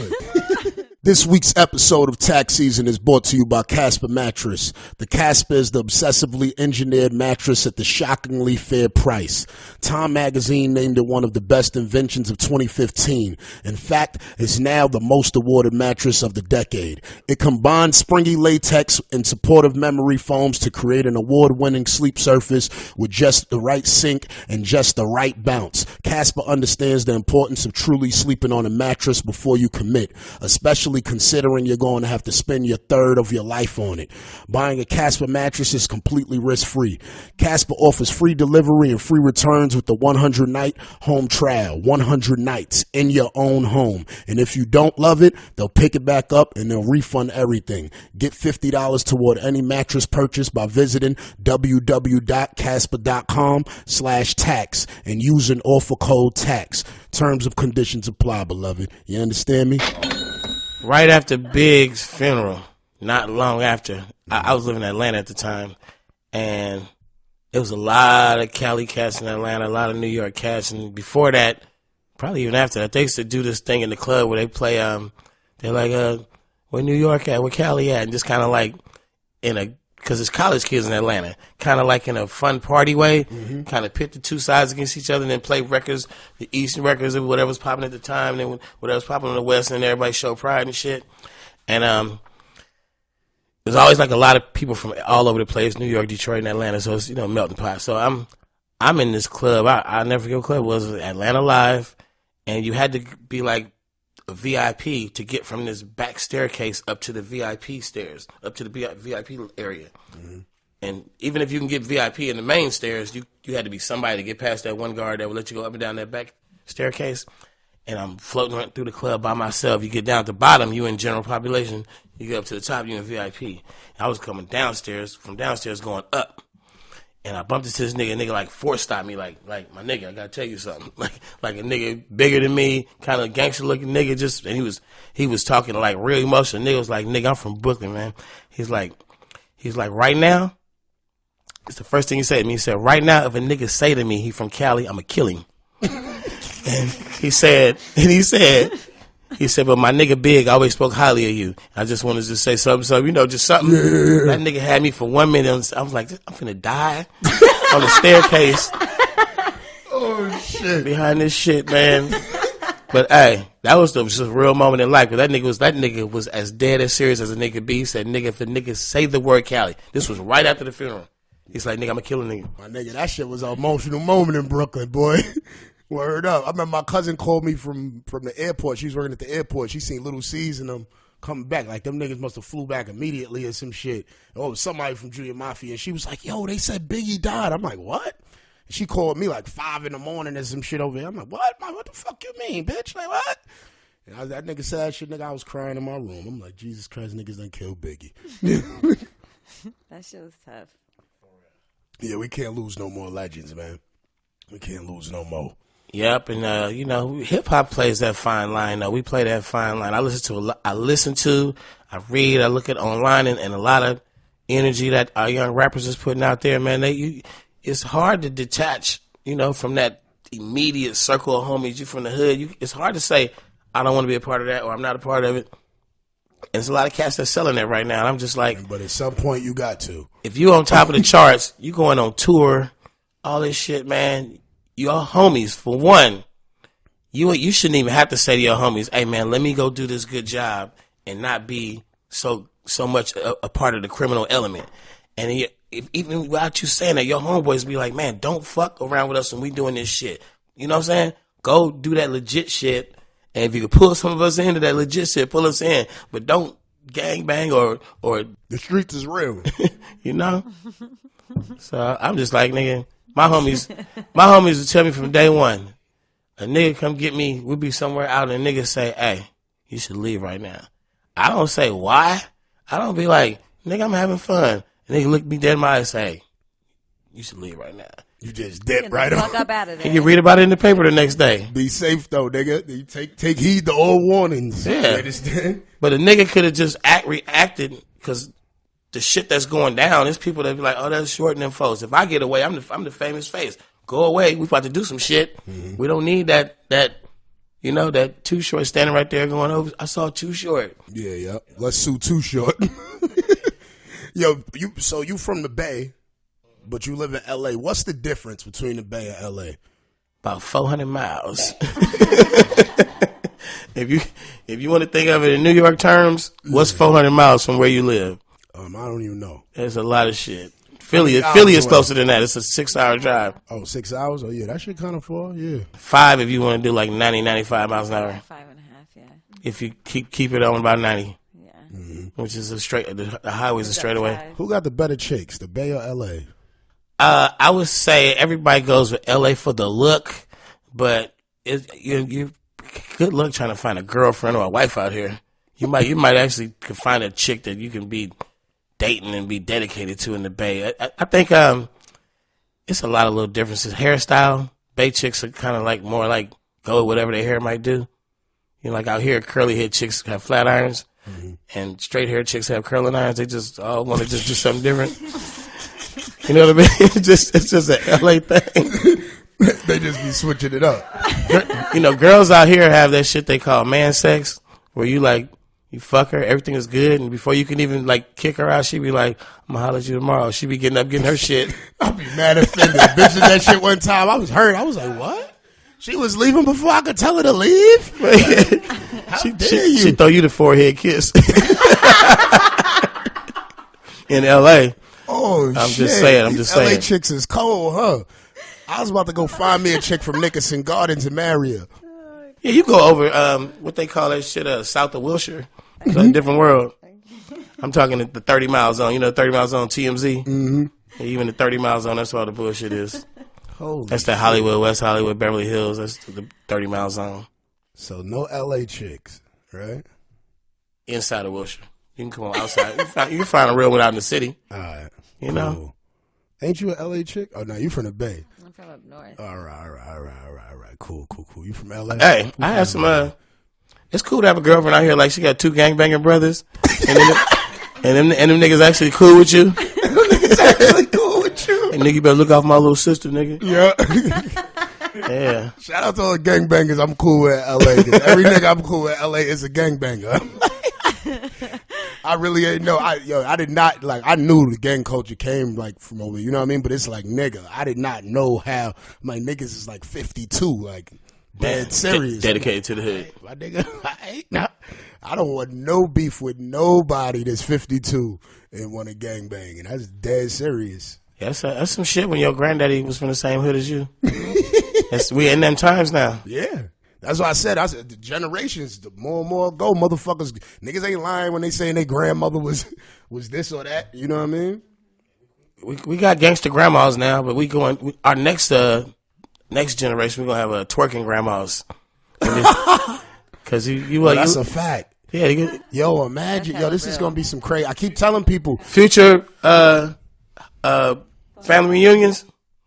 A: This week's episode of Tax Season is brought to you by Casper Mattress. The Casper is the obsessively engineered mattress at the shockingly fair price. Time magazine named it one of the best inventions of 2015. In fact, it's now the most awarded mattress of the decade. It combines springy latex and supportive memory foams to create an award-winning sleep surface with just the right sink and just the right bounce. Casper understands the importance of truly sleeping on a mattress before you commit, especially considering you're going to have to spend your third of your life on it. Buying a Casper mattress is completely risk-free. Casper offers free delivery and free returns with the 100-night home trial. 100 nights in your own home. And if you don't love it, they'll pick it back up and they'll refund everything. Get $50 toward any mattress purchase by visiting www.casper.com/tax and using offer code TAX. Terms and conditions apply, beloved. You understand me?
B: Right after Big's funeral, not long after, I was living in Atlanta at the time, and it was a lot of Cali cats in Atlanta, a lot of New York cats, and before that, probably even after that, they used to do this thing in the club where they play, they're like, where New York at, where Cali at, and just kind of like because it's college kids in Atlanta, kind of like in a fun party way, kind of pit the two sides against each other and then play records, the Eastern records, whatever's popping at the time, and then whatever's popping on the West, and everybody show pride and shit. And there's always like a lot of people from all over the place, New York, Detroit, and Atlanta, so it's, melting pot. So I'm in this club. I never forget what club it was Atlanta Live, and you had to be like a VIP to get from this back staircase up to the VIP stairs, up to the VIP area. Mm-hmm. And even if you can get VIP in the main stairs, you had to be somebody to get past that one guard that would let you go up and down that back staircase. And I'm floating right through the club by myself. You get down at the bottom, you in general population. You get up to the top, you in VIP. I was coming downstairs, from downstairs going up. And I bumped into this nigga like four-stopped me, like my nigga, I gotta tell you something. Like a nigga bigger than me, kind of gangster-looking nigga, and he was talking like real emotional. Nigga was like, nigga, I'm from Brooklyn, man. He's like, right now, it's the first thing he said to me. He said, right now, if a nigga say to me he from Cali, I'ma kill him. And he said, but my nigga Big always spoke highly of you. I just wanted to say something, just something. Yeah. That nigga had me for 1 minute. I was like, I'm finna die on the staircase.
A: Oh, shit.
B: Behind this shit, man. But, hey, that was just a real moment in life. Cause that nigga was as dead as serious as a nigga be. He said, nigga, if a nigga say the word Cali. This was right after the funeral. He's like, nigga, I'ma kill a nigga.
A: My nigga, that shit was an emotional moment in Brooklyn, boy. Word up. I remember my cousin called me from the airport. She was working at the airport. She seen Little C's and them coming back. Like, them niggas must have flew back immediately or some shit. Oh, it was somebody from Junior Mafia. And she was like, yo, they said Biggie died. I'm like, what? And she called me like 5 a.m. and some shit over here. I'm like, what? What the fuck you mean, bitch? Like, what? And that nigga said that shit, nigga. I was crying in my room. I'm like, Jesus Christ, niggas done killed Biggie.
C: That shit was tough.
A: Yeah, we can't lose no more legends, man. We can't lose no more.
B: Yep, and hip hop plays that fine line. Though we play that fine line. I listen to, I read, I look at online, and a lot of energy that our young rappers is putting out there. Man, it's hard to detach, from that immediate circle of homies. You from the hood. It's hard to say I don't want to be a part of that or I'm not a part of it. And there's a lot of cats that's selling that right now. And I'm just like,
A: but at some point you got to.
B: If you on top of the charts, you going on tour, all this shit, man. Your homies, for one, you shouldn't even have to say to your homies, hey, man, let me go do this good job and not be so much a part of the criminal element. And even without you saying that, your homeboys be like, man, don't fuck around with us when we doing this shit. You know what I'm saying? Go do that legit shit. And if you could pull some of us into that legit shit, pull us in. But don't gangbang or
A: the streets is real.
B: So I'm just like, nigga. My homies would tell me from day one, a nigga come get me, we'll be somewhere out and a nigga say, hey, you should leave right now. I don't say why. I don't be like, nigga, I'm having fun. A nigga look me dead in my eyes and say, hey, you should leave right now.
A: You just dip right
C: on. Fuck up out of there.
B: And you read about it in the paper the next day.
A: Be safe though, nigga. You take heed to all warnings.
B: Yeah.
A: You understand?
B: But a nigga could have just reacted because the shit that's going down, there's people that be like, oh, that's short and them folks. If I get away, I'm the famous face. Go away. We about to do some shit. Mm-hmm. We don't need that You know, that Too Short standing right there going over. I saw Too Short.
A: Yeah. Let's sue Too Short. Yo, you from the Bay, but you live in L.A. What's the difference between the Bay and L.A.?
B: About 400 miles. If you want to think of it in New York terms, what's 400 miles from where you live?
A: I don't even know.
B: There's a lot of shit. Philly is closer than that. It's a 6-hour drive.
A: Oh, 6 hours? Oh, yeah, that shit kind of far, yeah.
B: 5 if you want to do like 90, 95 miles an hour.
C: 5.5, yeah.
B: If you keep it on about 90.
C: Yeah.
B: Which is the highway's a straightaway.
A: Who got the better chicks, the Bay or L.A.?
B: I would say everybody goes with L.A. for the look, but you good luck trying to find a girlfriend or a wife out here. You might actually could find a chick that you can be dating and be dedicated to in the Bay. I think it's a lot of little differences. Hairstyle, Bay chicks are kind of like more like go with whatever their hair might do. You know, like out here, curly head chicks have flat irons, and straight hair chicks have curling irons. They just all want to just do something different. You know what I mean? It's just an LA thing.
A: They just be switching it up.
B: You know, girls out here have that shit they call man sex, where you fuck her, everything is good, and before you can even like kick her out, she be like, "I'm gonna holler at you tomorrow." She be getting her shit.
A: I'll be mad offended. Bitch did that shit one time. I was hurt. I was like, what? She was leaving before I could tell her to leave? How dare you?
B: She throw you the forehead kiss. In L.A.
A: Oh,
B: I'm
A: shit.
B: just saying.
A: LA chicks is cold, huh? I was about to go find me a chick from Nickerson Gardens and marry her.
B: Yeah, you go over what they call that shit, south of Wilshire. It's a different world. I'm talking the 30 mile zone. You know, 30 mile zone TMZ.
A: Mm-hmm.
B: Yeah, even the 30 mile zone. That's where all the bullshit is.
A: Holy
B: that's the Hollywood, West Hollywood, Beverly Hills. That's the 30 mile zone.
A: So no LA chicks, right?
B: Inside of Wilshire. You can come on outside. You can find a real one out in the city.
A: All right.
B: You know?
A: Ain't you an LA chick? Oh, no, you from the Bay.
C: I'm from up north.
A: All right. Cool. You from LA?
B: Hey, I had some, it's cool to have a girlfriend out here. Like, she got 2 gangbanging brothers. And them niggas actually cool with you.
A: Niggas actually cool with you.
B: And nigga, you better look out for my little sister, nigga.
A: Yeah.
B: Yeah.
A: Shout out to all the gangbangers I'm cool with at LA. 'Cause every nigga I'm cool with at LA is a gangbanger. I really ain't know. I did not, like, I knew the gang culture came, like, from over, you know what I mean? But it's like, nigga, I did not know how, my niggas is like 52, like, dead serious.
B: Dedicated to the hood.
A: My nigga, I don't want no beef with nobody that's 52 and want to gangbang, and that's dead serious.
B: Yeah, that's some shit when your granddaddy was from the same hood as you. We in them times now.
A: Yeah. That's why I said the generations, the more and more go, motherfuckers, niggas ain't lying when they saying their grandmother was this or that. You know what I mean?
B: We got gangster grandmas now, but our next generation, we're gonna have twerking grandmas. Cause
A: that's a fact.
B: Yeah.
A: Yo, imagine, this is gonna be some crazy. I keep telling people,
B: future family reunions.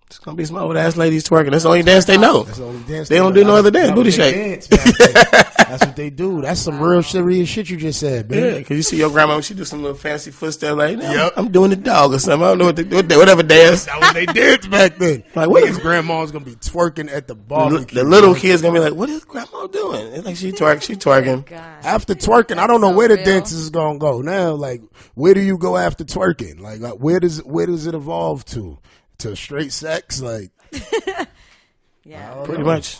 B: It's gonna be some old ass ladies twerking. That's the only dance they know.
A: That's the only dance
B: they don't do no other dance. Booty shake.
A: That's what they do. That's some real serious shit you just said, man.
B: Yeah, because you see your grandma when she do some little fancy footsteps like,
A: yep.
B: I'm doing the dog or something. I don't know what they do. Whatever dance.
A: That was they danced back then.
B: Like, what
A: his grandma's gonna be twerking at the barbecue.
B: The little kids gonna be like, what is grandma doing? It's like she twerking.
C: Oh,
A: after twerking, I don't know where the dances is gonna go now. Like, where do you go after twerking? Like where does it evolve to? To straight sex? Like,
C: yeah,
B: pretty much.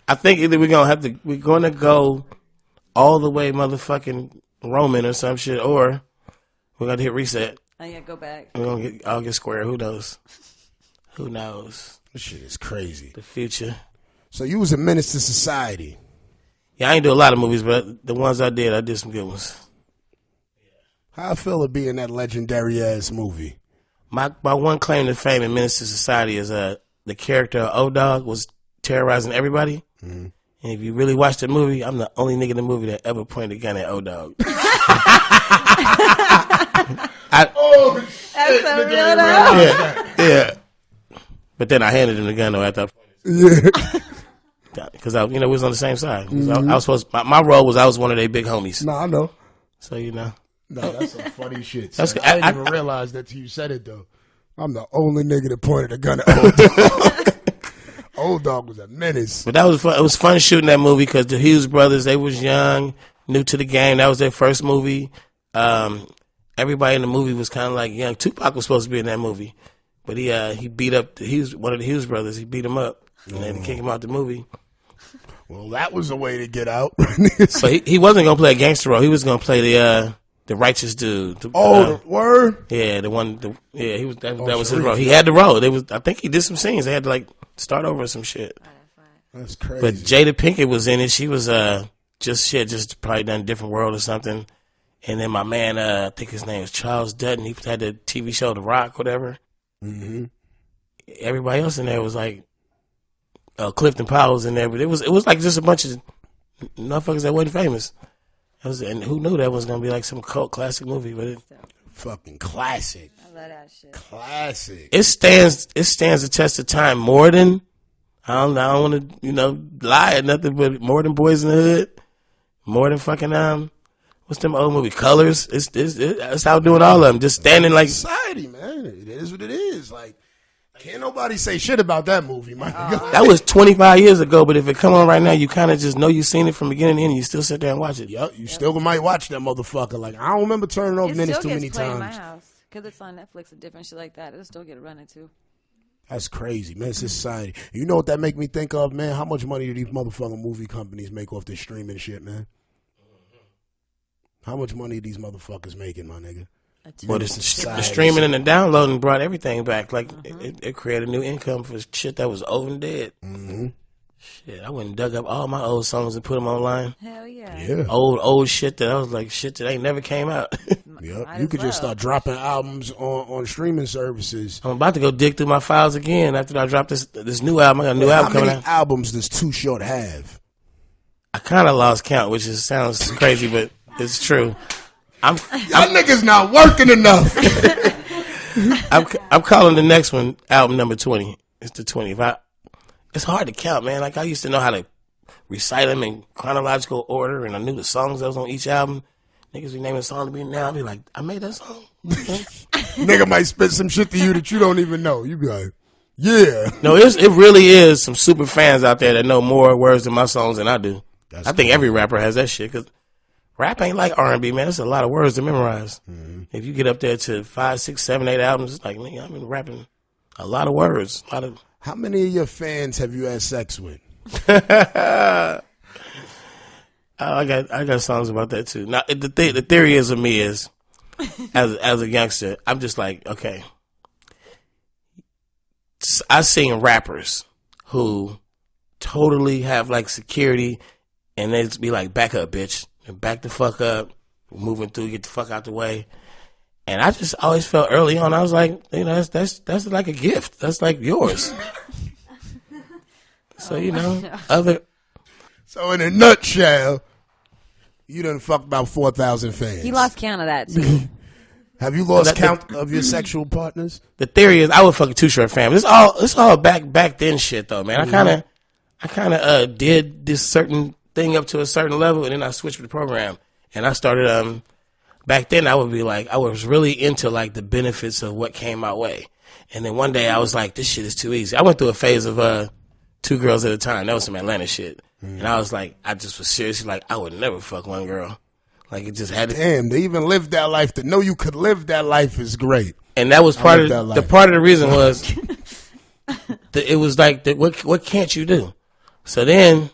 B: I think either we're gonna go all the way motherfucking Roman or some shit, or we're gonna hit reset.
C: Oh yeah, go back.
B: We're gonna I'll get square. Who knows? Who knows?
A: This shit is crazy.
B: The future.
A: So you was a menace to society.
B: Yeah, I ain't do a lot of movies, but the ones I did some good ones.
A: How I feel to be in that legendary ass movie?
B: My one claim to fame in Menace to Society is the character of O-Dog was terrorizing everybody. Mm-hmm. And if you really watch the movie, I'm the only nigga in the movie that ever pointed a gun at O-Dog.
C: That's so real though.
B: Yeah. But then I handed him the gun though after I pointed. Yeah. Because we was on the same side. Mm-hmm. I was supposed. My role was I was one of their big homies.
A: No, I know.
B: So
A: No, that's some funny shit. I didn't even realize that till you said it though. I'm the only nigga that pointed a gun at O-Dog. Old Dog was a menace.
B: But that was fun. It was fun shooting that movie because the Hughes brothers, they was young, new to the game. That was their first movie. Everybody in the movie was kind of like young. Tupac was supposed to be in that movie, but he beat up one of the Hughes brothers. He beat him up and then kicked him out the movie.
A: Well, that was a way to get out.
B: So he wasn't gonna play a gangster role. He was gonna play the righteous dude.
A: The word.
B: Yeah, the one. He was that was his role. He had the role. I think he did some scenes. They had to like start over some shit.
A: That's crazy.
B: But Jada Pinkett was in it. She was just probably done Different World or something. And then my man, I think his name is Charles Dutton. He had the TV show The Rock, whatever. Mm-hmm. Everybody else in there was like Clifton Powell was in there, but it was like just a bunch of motherfuckers that wasn't famous. And who knew that was gonna be like some cult classic movie? But
A: fucking classic.
C: I love that shit.
A: Classic.
B: It stands the test of time more than I don't want to lie or nothing, but more than Boys in the Hood, more than fucking what's them old movie Colors? It's outdoing all of them. Just standing like
A: society, man. It is what it is. Like, can't nobody say shit about that movie, my nigga.
B: That was 25 years ago, but if it come on right now, you kind of just know you've seen it from beginning to end. You still sit there and watch it.
A: Yep, you still might watch that motherfucker. Like, I don't remember turning off Menace too many times. It still gets played in my
C: house because it's on Netflix and different shit like that. It'll still get running too.
A: That's crazy, man. It's society. You know what that make me think of, man? How much money do these motherfucking movie companies make off this streaming shit, man? How much money are these motherfuckers making, my nigga?
B: Well, the streaming and the downloading brought everything back. Like, it created new income for shit that was old and dead. Mm-hmm. Shit, I went and dug up all my old songs and put them online.
C: Hell yeah.
A: Yeah.
B: Old shit that I was like, shit that ain't never came out.
A: Yep. You could just start dropping albums on streaming services.
B: I'm about to go dig through my files again after I drop this new album. I got a new album coming out.
A: How many albums does Too Short have?
B: I kind of lost count, which sounds crazy, but it's true.
A: Y'all niggas not working enough.
B: I'm calling the next one album number 20. It's the 20. It's hard to count, man. Like, I used to know how to recite them in chronological order, and I knew the songs that was on each album. Niggas be naming a song to me now. I'll be like, I made that song.
A: Nigga might spit some shit to you that you don't even know. You be like, yeah.
B: No, it really is some super fans out there that know more words than my songs than I do. I think every rapper has that shit, because rap ain't like R&B, man. It's a lot of words to memorize. Mm-hmm. If you get up there to 5, 6, 7, 8 albums, it's like, man, I've been rapping a lot of words.
A: How many of your fans have you had sex with?
B: I got songs about that too. Now the theory is of me is as a youngster, I'm just like, okay, I've seen rappers who totally have like security, and they just be like, back up, bitch, and back the fuck up, moving through, get the fuck out the way. And I just always felt early on, I was like, that's like a gift. That's like yours. So,
A: So in a nutshell, you done fucked about 4,000 fans.
C: He lost count of that too.
A: Have you lost count of your sexual partners?
B: The theory is I would fuck a Too Short fam. It's all back then shit though, man. I kind of did this certain thing up to a certain level, and then I switched the program, and I started back then I would be like, I was really into like the benefits of what came my way. And then one day I was like, this shit is too easy. I went through a phase of 2 girls at a time. That was some Atlanta shit. And I was like, I just was seriously like, I would never fuck one girl. Like, it just had to.
A: Damn, they even lived that life. To know you could live that life is great.
B: And that was part of the reason was it was like, what can't you do? So then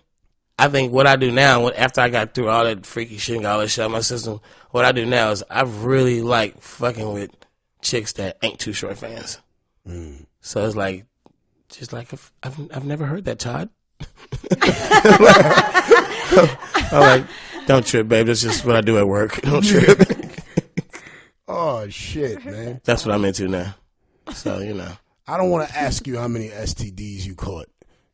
B: I think what I do now, after I got through all that freaky shit and got all that shit out of my system, what I do now is I really like fucking with chicks that ain't Too Short fans. So it's like, just like, I've never heard that, Todd. I'm like, don't trip, babe. That's just what I do at work. Don't trip.
A: Oh, shit, man.
B: That's what I'm into now. So,
A: I don't want to ask you how many STDs you caught.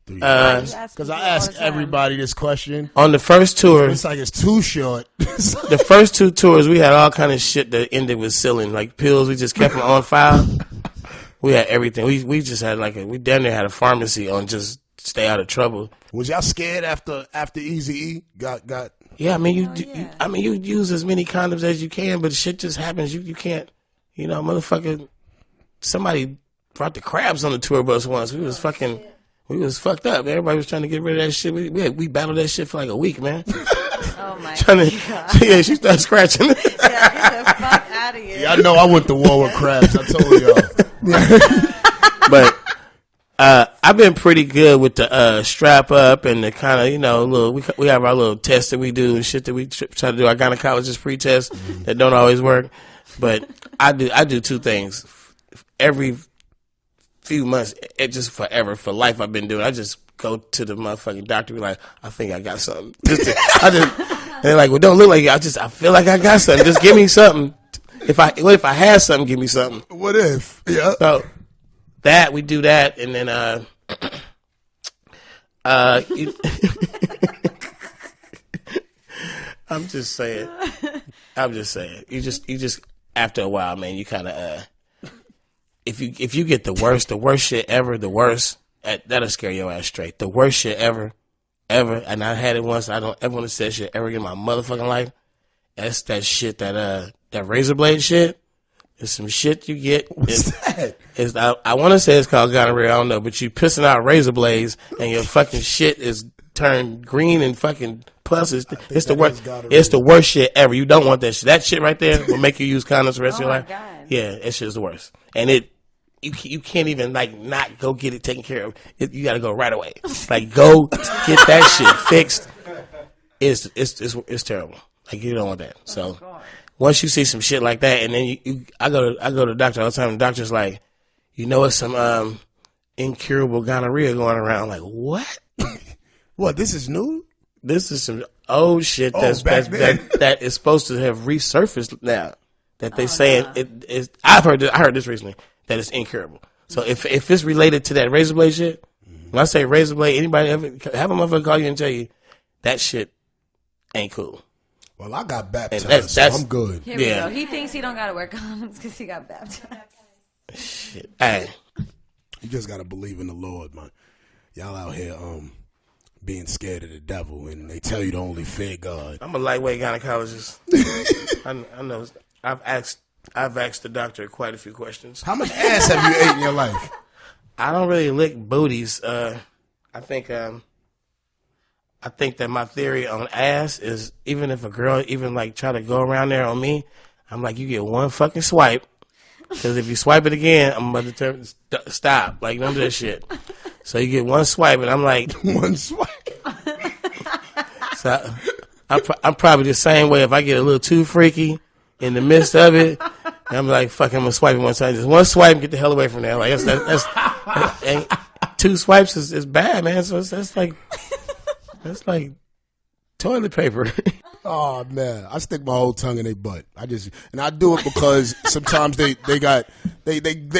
A: Because I ask everybody this question.
B: On the first tour.
A: It's like it's too short.
B: The first 2 tours, we had all kind of shit that ended with ceiling. Like pills, we just kept them on file. We had everything. We just had we damn near had a pharmacy on just stay out of trouble.
A: Was y'all scared after Eazy-E got?
B: Yeah, I mean you use as many condoms as you can, but shit just happens. You can't, motherfucker. Somebody brought the crabs on the tour bus once. We was fucking We was fucked up. Everybody was trying to get rid of that shit. We battled that shit for like a week, man.
C: Oh my God.
B: Yeah, she started scratching.
C: Yeah, get the fuck out of here.
A: Yeah, I know I went to war with crabs. I told y'all.
B: But I've been pretty good with the strap up and the kind of, you know, little. We have our little tests that we do and shit that we try to do. Our gynecologist pre-test that don't always work. But I do two things every few months. It just forever for life. I've been doing. I just go to the motherfucking doctor. Be like, I think I got something. And they're like, well, don't look like it. I feel like I got something. Just give me something. What if I had something? Give me something.
A: What if? Yeah.
B: So that we do that, and then I'm just saying. You just after a while, man, you kind of if you get the worst shit ever, the worst, that'll scare your ass straight. The worst shit ever, and I had it once. I don't ever want to say that shit ever again in my motherfucking life. That's that shit that razor blade shit. It's some shit you get.
A: What's that?
B: I want to say it's called gonorrhea. I don't know, but you pissing out razor blades and your fucking shit is turned green and fucking pus. It's the worst. It's the worst shit ever. You don't want that shit. That shit right there will make you use condoms the rest of your life.
C: God.
B: Yeah, that shit is the worst. And you can't even like not go get it taken care of. You got to go right away. Like go get that shit fixed. It's terrible. Like you don't want that. So once you see some shit like that, and then I go to the doctor all the time. And the doctor's like, you know, it's some incurable gonorrhea going around. Like what?
A: What? This is new?
B: This is some old shit that is supposed to have resurfaced now. That they saying it is. I heard this recently that it's incurable. So if it's related to that razor blade shit, when I say razor blade, anybody ever have a motherfucker call you and tell you that shit ain't cool.
A: Well, I got baptized, so I'm good.
C: Here we go. He thinks he don't gotta wear condoms because he got baptized.
B: Shit. Hey,
A: you just gotta believe in the Lord, man. Y'all out here being scared of the devil, and they tell you to only fear God.
B: I'm a lightweight gynecologist. I know. I've asked the doctor quite a few questions.
A: How much ass have you ate in your life?
B: I don't really lick booties. I think that my theory on ass is even if a girl even like try to go around there on me, I'm like, you get one fucking swipe. Because if you swipe it again, I'm about to stop. Like, don't do that shit. So you get one swipe, and I'm like,
A: one swipe.
B: So I'm probably the same way. If I get a little too freaky in the midst of it, I'm like, fuck, I'm gonna swipe it one time. Just one swipe and get the hell away from there. Like that's and two swipes is bad, man. So that's like toilet paper.
A: Oh man, I stick my whole tongue in their butt. I do it because sometimes they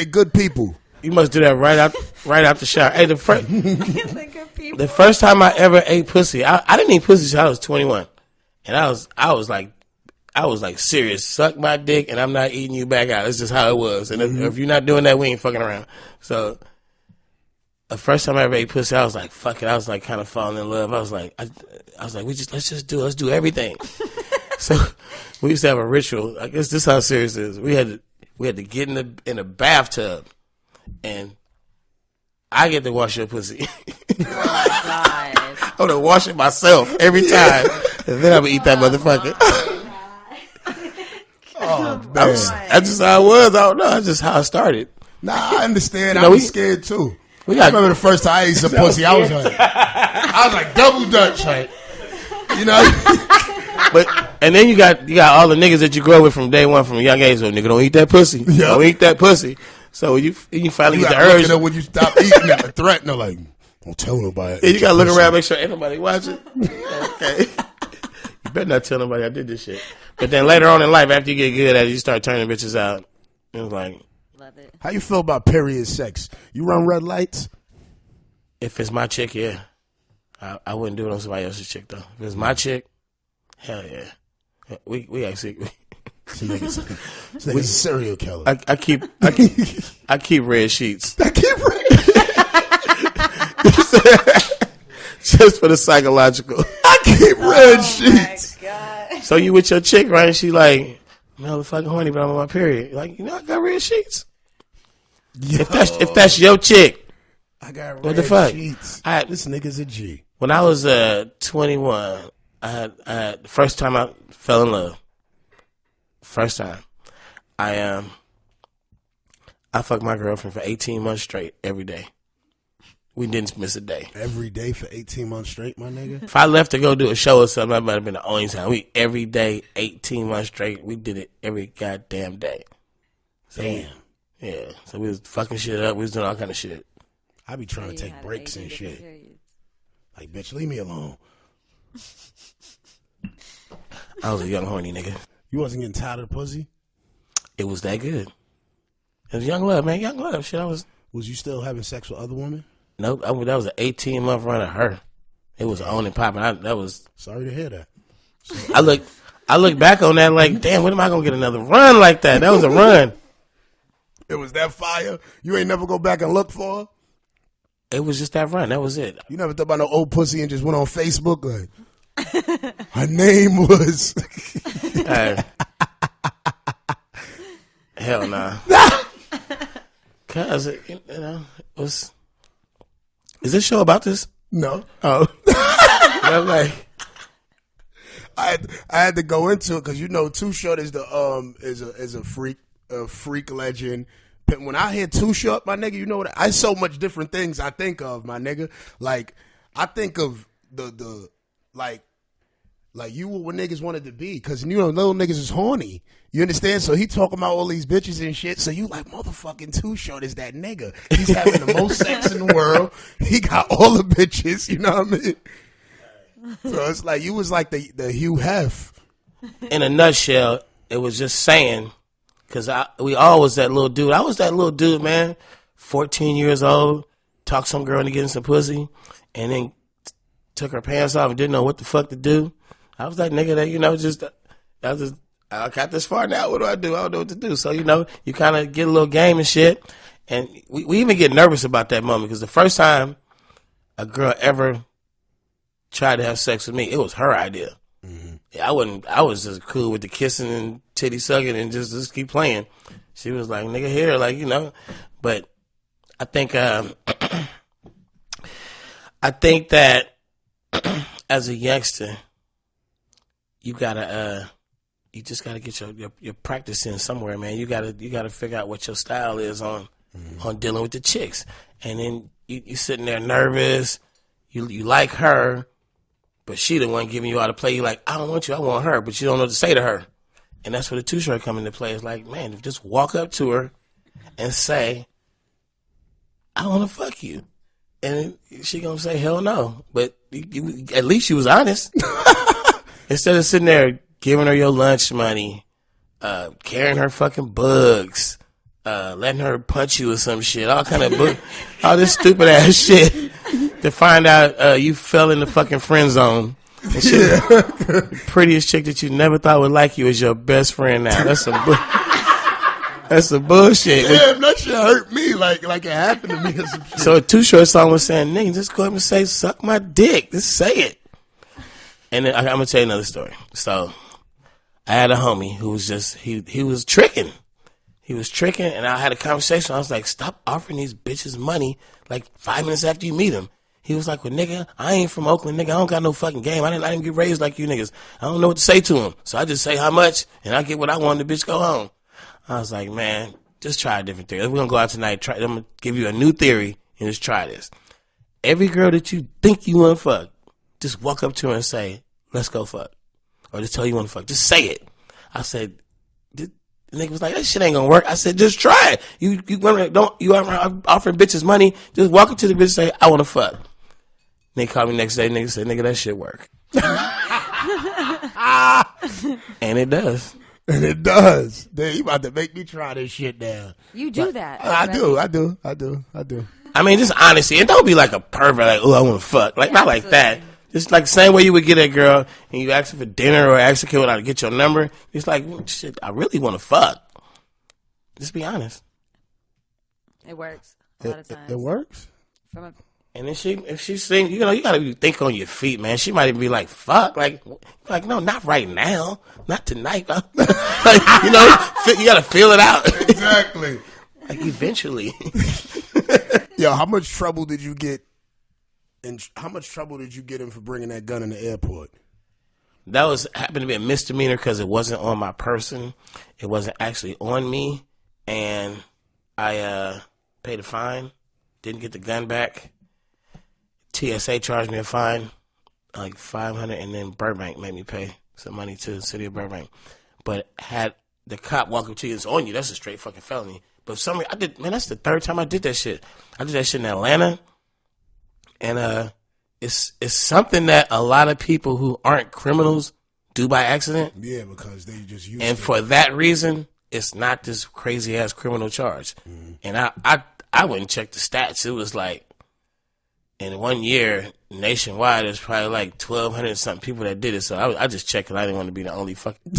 A: good people.
B: You must do that right out the shower. Hey, the first time I ever ate pussy, I didn't eat pussy until I was 21, and I was like serious. Suck my dick, and I'm not eating you back out. That's just how it was. And if you're not doing that, we ain't fucking around. So the first time I ever ate pussy, I was like, fuck it. I was like kind of falling in love. I was like, let's do everything. So we used to have a ritual. I guess this is how serious it is. We had to get in a bathtub, and I get to wash your pussy.
C: Oh my God.
B: I'm gonna wash it myself every time, and then I'm gonna eat that motherfucker.
A: Oh man,
B: that's just how it was. I don't know. That's just how it started.
A: Nah, I understand. I was scared too. I remember the first time I ate some pussy, I was like double dutch, like, you know.
B: But and then you got all the niggas that you grow with from day one, from a young age. So nigga, don't eat that pussy. Yep. Don't eat that pussy. So you finally get the urge.
A: When you stop eating it, the threat, no, like, don't tell nobody.
B: Yeah, you gotta look around, make sure ain't nobody watching. Okay. You better not tell nobody I did this shit. But then later on in life, after you get good at it, you start turning bitches out. It was like,
C: love it.
A: How you feel about period sex? You run red lights?
B: If it's my chick, yeah. I wouldn't do it on somebody else's chick though. If it's my chick, hell yeah. We actually.
A: This nigga's a serial killer.
B: I keep red sheets.
A: I keep red.
B: Just for the psychological.
A: I keep red sheets.
C: My God.
B: So you with your chick, right? And she like, motherfucking horny, but I'm on my period. Like, I got red sheets.
A: Yo.
B: If that's your chick,
A: I got
B: what the fuck?
A: Sheets. This nigga's a G.
B: When I was 21, I had the first time I fell in love. First time, I fucked my girlfriend for 18 months straight every day. We didn't miss a day.
A: Every day for 18 months straight, my nigga?
B: If I left to go do a show or something, that might have been the only time. We every day, 18 months straight. We did it every goddamn day. So,
A: damn.
B: Yeah. So we was fucking shit up. We was doing all kind of shit.
A: I be trying to take breaks and shit. Like, bitch, leave me alone.
B: I was a young horny nigga.
A: You wasn't getting tired of the pussy?
B: It was that good. It was young love, man. Young love. Shit,
A: Was you still having sex with other women?
B: Nope. That was an 18-month run of her. It was on and popping. That was.
A: Sorry to hear that.
B: I look back on that like, damn, when am I gonna get another run like that? That was a run.
A: It was that fire? You ain't never go back and look for her?
B: It was just that run. That was it.
A: You never thought about no old pussy and just went on Facebook like, her name was.
B: Hell nah. Cause it was. Is this show about this?
A: No.
B: Oh. I'm like,
A: I had to go into it because Too Short is a freak legend. But when I hear Too Short, my nigga, you know what? I so much different things I think of, my nigga. Like I think of the like you were what niggas wanted to be because little niggas is horny. You understand? So he talking about all these bitches and shit. So you like motherfucking Too Short is that nigga. He's having the most sex in the world. He got all the bitches. You know what I mean? So it's like you was like the Hugh Hef.
B: In a nutshell, it was just saying, because we all was that little dude. I was that little dude, man. 14 years old, talked some girl into getting some pussy, and then took her pants off and didn't know what the fuck to do. I was that nigga that, I got this far now. What do? I don't know what to do. So, you kind of get a little game and shit. And we even get nervous about that moment because the first time a girl ever tried to have sex with me, it was her idea. Mm-hmm. Yeah, I was just cool with the kissing and titty sucking and just keep playing. She was like, nigga, here, like, But I think that as a youngster, you just gotta get your practice in somewhere, man. You gotta figure out what your style is on dealing with the chicks. And then you sitting there nervous, you like her, but she the one giving you all the play. You like, I don't want you, I want her, but you don't know what to say to her. And that's where the Too Short come into play. It's like, man, just walk up to her and say, I wanna fuck you. And she gonna say, hell no. But at least you was honest. Instead of sitting there giving her your lunch money, carrying her fucking bugs, letting her punch you or some shit, all this stupid ass shit to find out you fell in the fucking friend zone. And shit, the prettiest chick that you never thought would like you is your best friend now. That's some bullshit.
A: Damn, that shit hurt me like it happened to me or some shit.
B: So a Too Short song was saying, nigga, just go up and say, suck my dick. Just say it. And then I'm going to tell you another story. So I had a homie who was just, he was tricking. He was tricking, and I had a conversation. I was like, stop offering these bitches money like 5 minutes after you meet them. He was like, well, nigga, I ain't from Oakland, nigga. I don't got no fucking game. I didn't get raised like you niggas. I don't know what to say to them. So I just say how much, and I get what I want, the bitch go home. I was like, man, just try a different theory. We're going to go out tonight. I'm going to give you a new theory, and just try this. Every girl that you think you want to fuck, just walk up to her and say, let's go fuck. Or just tell her you want to fuck. Just say it. I said, the nigga was like, that shit ain't gonna work. I said, just try it. You offering bitches money. Just walk up to the bitch and say, I want to fuck. They called me next day. Nigga said, nigga, that shit work. And it does.
A: And it does. Damn, you about to make me try this shit now.
C: You do that.
A: I do.
B: I mean, just honesty. And don't be like a pervert, like, oh, I want to fuck. Like, not like that. Just like the same way you would get a girl and you ask her for dinner or ask her how to get your number. It's like, shit, I really want to fuck. Just be honest.
C: It works a lot of times.
A: It works?
B: And then if she sings, you gotta think on your feet, man. She might even be like, fuck. Like, no, not right now. Not tonight. Like, you gotta feel it out.
A: Exactly.
B: Like, eventually.
A: Yo, how much trouble did you get? And how much trouble did you get in for bringing that gun in the airport?
B: That happened to be a misdemeanor because it wasn't on my person. It wasn't actually on me, and I paid a fine. Didn't get the gun back. TSA charged me a fine, like $500, and then Burbank made me pay some money to the city of Burbank. But had the cop walk up to you, it's on you. That's a straight fucking felony. But for some reason, that's the third time I did that shit. I did that shit in Atlanta, and it's something that a lot of people who aren't criminals do by accident.
A: Yeah, because they just use it.
B: And for that reason, it's not this crazy ass criminal charge. Mm-hmm. And I wouldn't check the stats. It was like in 1 year nationwide, there's probably like 1,200 something people that did it. So I just checked because I didn't want to be the only fucking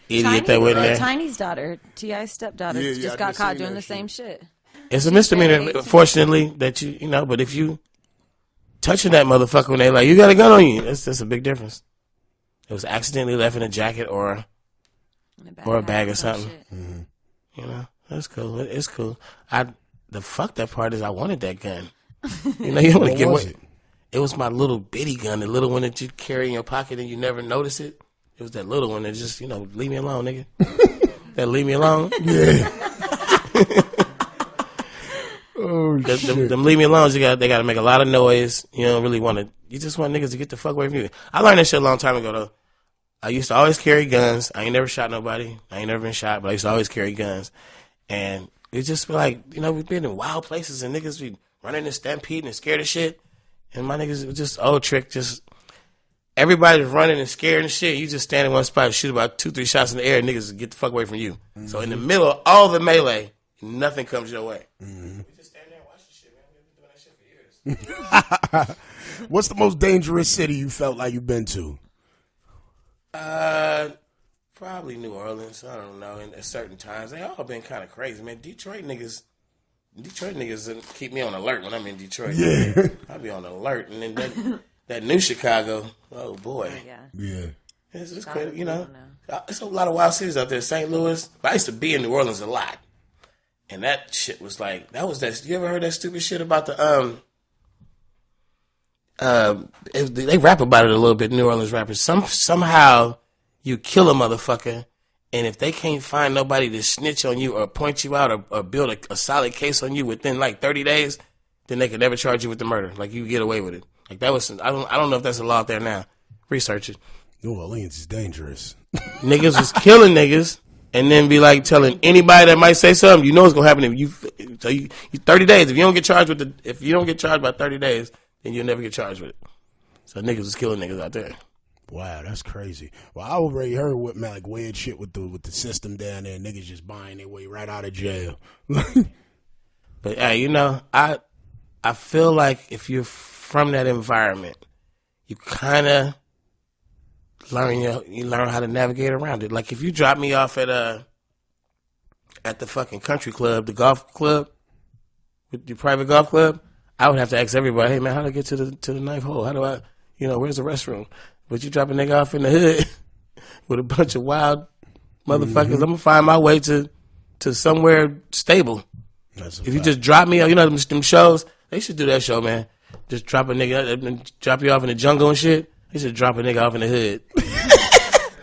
B: idiot that went there.
C: Tiny's daughter, T.I.'s stepdaughter, just got caught doing the same shit.
B: It's a misdemeanor, fortunately, that you know. But if you touching that motherfucker when they like, you got a gun on you, that's a big difference. It was accidentally left in a jacket or a bag or something. Mm-hmm. You know, that's cool. It's cool. The fucked up part is I wanted that gun. You know, you don't want to get one. It was my little bitty gun, the little one that you carry in your pocket and you never notice it. It was that little one that just, you know, leave me alone, nigga. That leave me alone. Yeah. Oh, shit. Them leave me alone. They got to make a lot of noise. You don't really want to. You just want niggas to get the fuck away from you. I learned that shit a long time ago, though. I used to always carry guns. I ain't never shot nobody. I ain't never been shot, but I used to always carry guns. And it just be like, you know, we've been in wild places and niggas be running and stampeding and scared of shit. And my niggas was just old trick. Just everybody's running and scared and shit. You just stand in one spot, shoot about 2-3 shots in the air, and niggas get the fuck away from you. Mm-hmm. So in the middle of all the melee, nothing comes your way. Mm-hmm.
A: What's the most dangerous city you felt like you've been to?
B: Probably New Orleans. I don't know. And at certain times, they all been kind of crazy, man. Detroit niggas keep me on alert when I'm in Detroit. Yeah, I be on alert. And then that New Chicago, oh boy,
A: yeah,
B: it's crazy. You know, it's a lot of wild cities out there. St. Louis. But I used to be in New Orleans a lot, and that shit was like that. You ever heard that stupid shit about the they rap about it a little bit, New Orleans rappers. Somehow you kill a motherfucker, and if they can't find nobody to snitch on you or point you out or build a solid case on you within like 30 days, then they could never charge you with the murder. Like you get away with it. Like that was I don't know if that's a law out there now. Research it.
A: New Orleans is dangerous.
B: Niggas was killing niggas and then be like telling anybody that might say something, you know what's gonna happen to you. So you 30 days. If you don't get charged by 30 days, then you'll never get charged with it. So niggas was killing niggas out there.
A: Wow, that's crazy. Well, I already heard what like weird shit with the system down there. Niggas just buying their way right out of jail.
B: But hey, you know, I feel like if you're from that environment, you kind of learn how to navigate around it. Like if you drop me off at the fucking country club, the golf club, with your private golf club, I would have to ask everybody, hey man, how do I get to the ninth hole? How do I, where's the restroom? But you drop a nigga off in the hood with a bunch of wild motherfuckers, I'm gonna find my way to somewhere stable. If you just drop me, them shows, they should do that show, man. Just drop a nigga, drop you off in the jungle and shit. They should drop a nigga off in the hood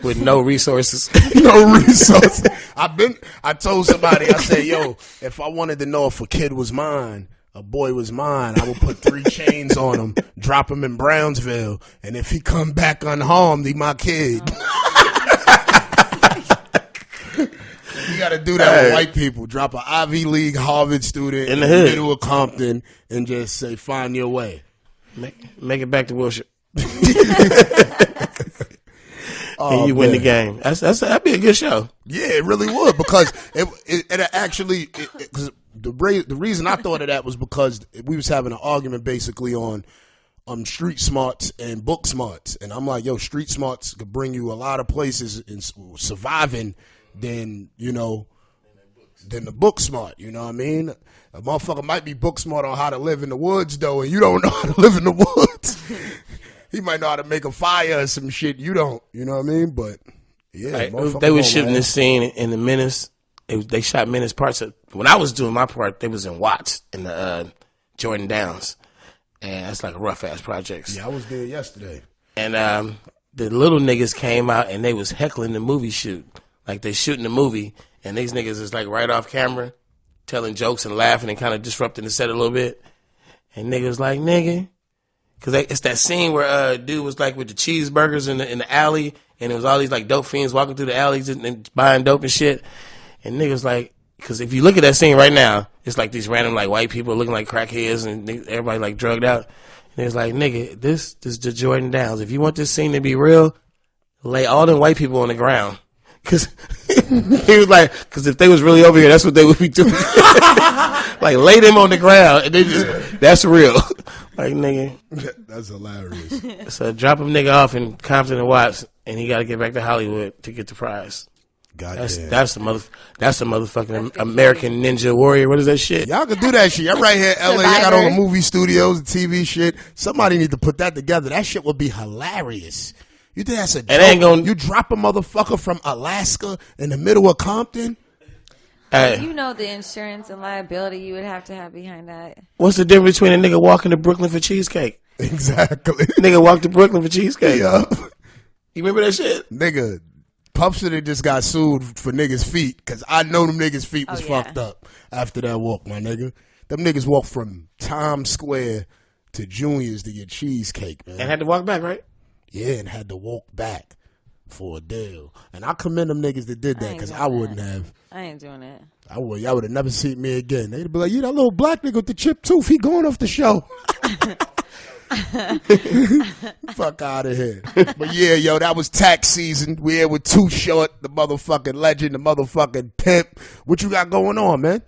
B: with no resources.
A: No resources. I told somebody, I said, yo, if I wanted to know if a kid was mine, a boy was mine, I would put 3 chains on him, drop him in Brownsville, and if he come back unharmed, he my kid. You got to do that with white people. Drop an Ivy League Harvard student in the middle of Compton and just say, find your way.
B: Make it back to Wilshire. And you win the game. That'd be a good show.
A: Yeah, it really would, because it actually, because the reason I thought of that was because we was having an argument basically on street smarts and book smarts, and I'm like, yo, street smarts could bring you a lot of places in surviving than the book smart. You know what I mean? A motherfucker might be book smart on how to live in the woods though, and you don't know how to live in the woods. He might know how to make a fire or some shit you don't. You know what I mean? But yeah,
B: they was shooting this scene in the Menace They shot Menace parts of, when I was doing my part, they was in Watts in the Jordan Downs, and that's like a rough ass projects.
A: Yeah, I was there yesterday.
B: And the little niggas came out and they was heckling the movie shoot, like they shooting the movie, and these niggas is like right off camera, telling jokes and laughing and kind of disrupting the set a little bit, and niggas like nigga. Cause it's that scene where dude was like with the cheeseburgers in the alley, and it was all these like dope fiends walking through the alleys and buying dope and shit. And niggas like, cause if you look at that scene right now, it's like these random like white people looking like crackheads and everybody like drugged out. And it's like, nigga, this is the Jordan Downs. If you want this scene to be real, lay all them white people on the ground. Cause he was like, cause if they was really over here, that's what they would be doing. Like lay them on the ground and they just, that's real. Like nigga.
A: That's hilarious.
B: So drop a nigga off in Compton and Watts and he got to get back to Hollywood to get the prize.
A: Goddamn.
B: That's the motherfucking American Ninja Warrior. What is that shit?
A: Y'all can do that shit. Y'all right here in LA. Y'all got all the movie studios and TV shit. Somebody need to put that together. That shit would be hilarious. You think that's a joke?
B: Ain't gonna,
A: you drop a motherfucker from Alaska in the middle of Compton?
C: You know the insurance and liability you would have to have behind that.
B: What's the difference between a nigga walking to Brooklyn for cheesecake?
A: Exactly.
B: Nigga walked to Brooklyn for cheesecake.
A: Yeah.
B: You remember that shit?
A: Nigga, Puffster just got sued for niggas' feet because I know them niggas' feet was fucked up after that walk, my nigga. Them niggas walked from Times Square to Junior's to get cheesecake, man.
B: And had to walk back, right?
A: Yeah, and had to walk back for a deal. And I commend them niggas that did that because I wouldn't have.
C: I ain't doing it.
A: Y'all would have never seen me again. They'd be like, you that little black nigga with the chipped tooth, he going off the show. Fuck out of here. But yeah, yo, that was tax season. We here with Too Short, the motherfucking legend, the motherfucking pimp. What you got going on, man?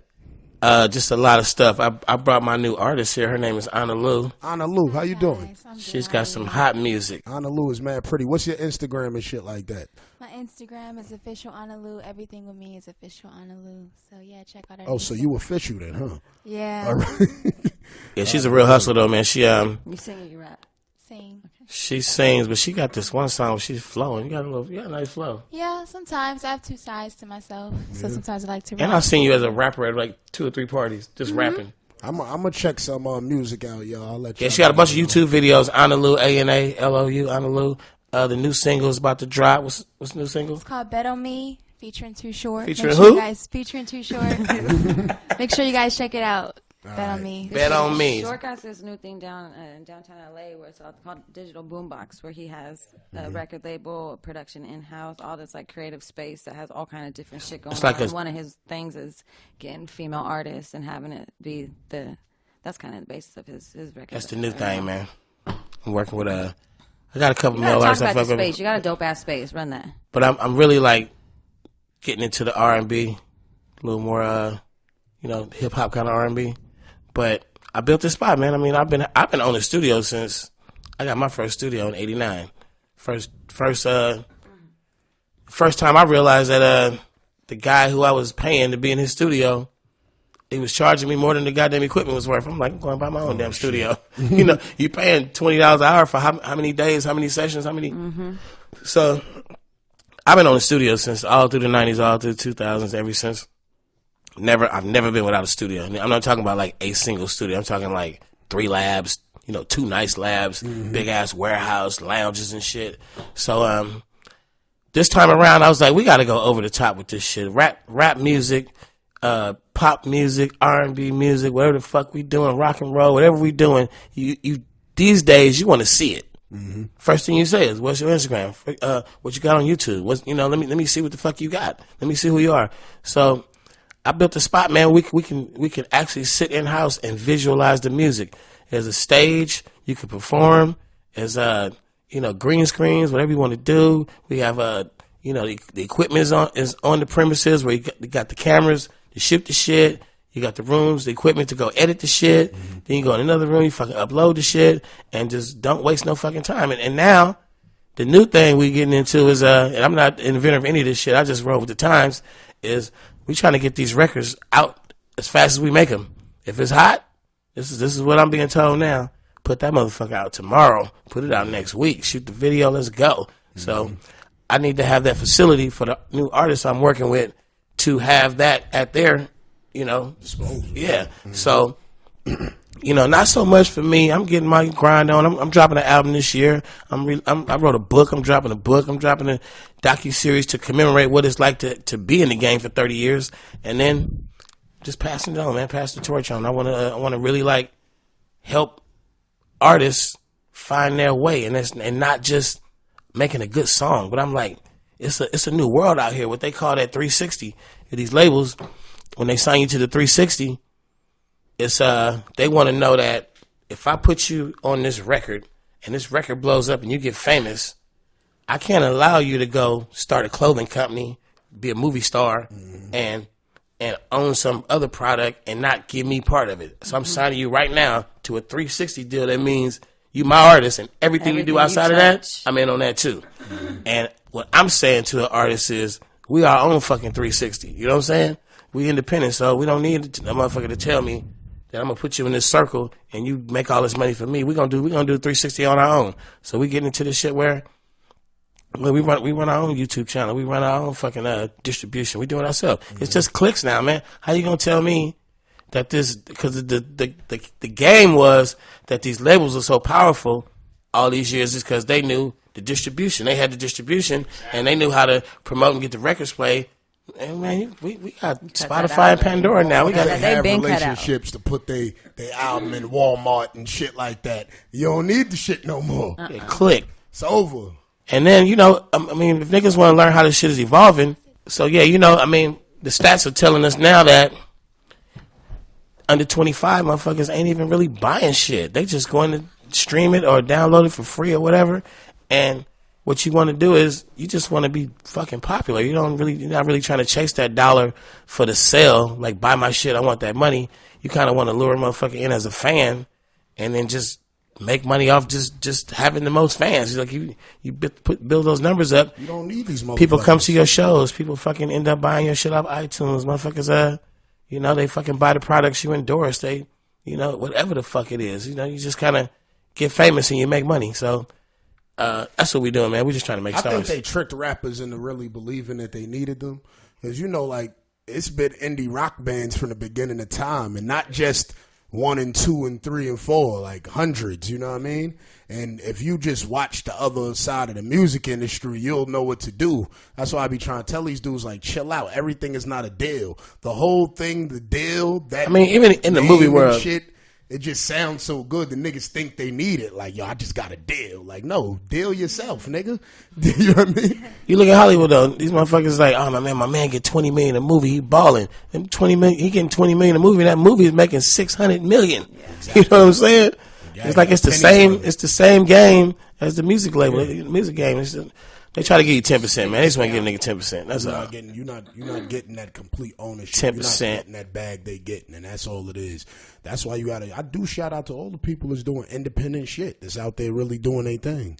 B: Just a lot of stuff. I brought my new artist here. Her name is Anna Lou.
A: Anna Lou, how you doing?
B: She's got some hot music.
A: Anna Lou is mad pretty. What's your Instagram and shit like that?
D: My Instagram is official Anna Lou. Everything with me is official Anna Lou. So yeah, check out her.
A: Oh, so you official then, huh?
D: Yeah.
A: All right.
B: Yeah, she's a real hustler though, man. She
C: You sing or you rap?
D: Sing.
B: She sings, but she got this one song where she's flowing. You got a nice flow.
D: Yeah, sometimes I have two sides to myself. So sometimes I like to rap.
B: And I've seen you as a rapper at like 2 or 3 parties, just rapping.
A: I'm gonna check some music out, y'all. I'll let you.
B: Yeah, she got a bunch of YouTube videos. Anna Lou, ANALOU, Anna Lou. The new single is about to drop. What's the new single?
D: It's called Bet on Me, featuring Too Short.
B: Featuring who?
D: Featuring Too Short. Make sure you guys check it out. Bet on Me.
B: Bet on Me.
C: Short got this new thing down in downtown LA where it's called Digital Boombox, where he has a record label, production in-house, all this like creative space that has all kind of different shit going on. And one of his things is getting female artists and having it be that's kind of the basis of his record.
B: That's the new thing, man. I'm working with I got a couple
C: You
B: male
C: gotta
B: artists.
C: talk about your space. You got a dope ass space. Run that.
B: But I'm really like getting into the R&B, a little more hip hop kind of R&B. But I built this spot, man. I mean, I've been on the studio since I got my first studio in '89. First time I realized that the guy who I was paying to be in his studio, he was charging me more than the goddamn equipment was worth. I'm like, I'm going to buy my own damn studio. You know, you paying $20 an hour for how many days, how many sessions, how many. So I've been on the studio since all through the '90s, all through the 2000s, ever since. I've never been without a studio. I'm not talking about like a single studio. I'm talking like 3 labs, 2 nice labs, big ass warehouse, lounges and shit. So this time around, I was like, we got to go over the top with this shit. Rap music, pop music, R&B music, whatever the fuck we doing, rock and roll, whatever we doing. You these days you want to see it. First thing you say is, "What's your Instagram? What you got on YouTube? Let me see what the fuck you got. Let me see who you are." So I built a spot, man. We can actually sit in house and visualize the music. There's a stage you can perform. There's green screens, whatever you want to do. We have the equipment is on the premises where you got the cameras to shoot the shit. You got the rooms, the equipment to go edit the shit. Then you go in another room, you fucking upload the shit, and just don't waste no fucking time. And now the new thing we getting into is and I'm not an inventor of any of this shit. I just roll with the times. Is we trying to get these records out as fast as we make them. If it's hot, this is what I'm being told now. Put that motherfucker out tomorrow. Put it out next week. Shoot the video. Let's go. So I need to have that facility for the new artists I'm working with to have that at their,
A: disposal.
B: Yeah. So, not so much for me. I'm getting my grind on. I'm dropping an album this year. I wrote a book. I'm dropping a book. I'm dropping a docuseries to commemorate what it's like to be in the game for 30 years, and then just passing it on, man. Pass the torch on. I want to really like help artists find their way, and not just making a good song. But I'm like, it's a new world out here. What they call that 360. These labels, when they sign you to the 360, it's they want to know that if I put you on this record and this record blows up and you get famous, I can't allow you to go start a clothing company, be a movie star, and own some other product and not give me part of it. So I'm signing you right now to a 360 deal. That means you my artist, and everything you do outside of that, I'm in on that too. And what I'm saying to the artist is, we our own fucking 360. You know what I'm saying? We independent, so we don't need a motherfucker to tell me that I'm gonna put you in this circle and you make all this money for me. We're gonna do 360 on our own. So we get into this shit where we run our own YouTube channel. We run our own fucking distribution. We do it ourselves. It's just clicks now, man. How you gonna tell me that this, because the game was that these labels are so powerful all these years is because they knew the distribution. They had the distribution and they knew how to promote and get the records played. And man, we got Spotify and Pandora now. We got
A: they have relationships to put they album in Walmart and shit like that. You don't need the shit no more.
B: Click.
A: It's over.
B: And then, if niggas want to learn how this shit is evolving, so yeah, the stats are telling us now that under 25 motherfuckers ain't even really buying shit. They just going to stream it or download it for free or whatever. And what you want to do is you just want to be fucking popular. You're not really trying to chase that dollar for the sale. Like, buy my shit, I want that money. You kind of want to lure a motherfucker in as a fan and then just make money off just having the most fans. Like you build those numbers up.
A: You don't need these motherfuckers.
B: People come to your shows. People fucking end up buying your shit off iTunes. Motherfuckers, they fucking buy the products you endorse. They, whatever the fuck it is. You just kind of get famous and you make money. So that's what we doing, man. We just trying to make stars.
A: I think they tricked rappers into really believing that they needed them. Because, it's been indie rock bands from the beginning of time. And not just 1 and 2 and 3 and 4, like hundreds, you know what I mean? And if you just watch the other side of the music industry, you'll know what to do. That's why I be trying to tell these dudes, like, chill out. Everything is not a deal. The whole thing, the deal,
B: even in the movie world,
A: shit, it just sounds so good. The niggas think they need it. Like, yo, I just got a deal. Like, no, deal yourself, nigga. You know what I mean?
B: You look at Hollywood, though. These motherfuckers like, oh, my man get $20 million a movie. He balling. And $20 million, he getting $20 million a movie. And that movie is making $600 million. Yeah, exactly. You know what I'm saying? Yeah, it's like it's the same game as the music label. The music game. They try to give you 10%, man. They just want to give a nigga 10%. That's all.
A: You're not getting that complete ownership.
B: 10%.
A: You're not getting that bag they getting, and that's all it is. That's why I do shout out to all the people that's doing independent shit, that's out there really doing their thing.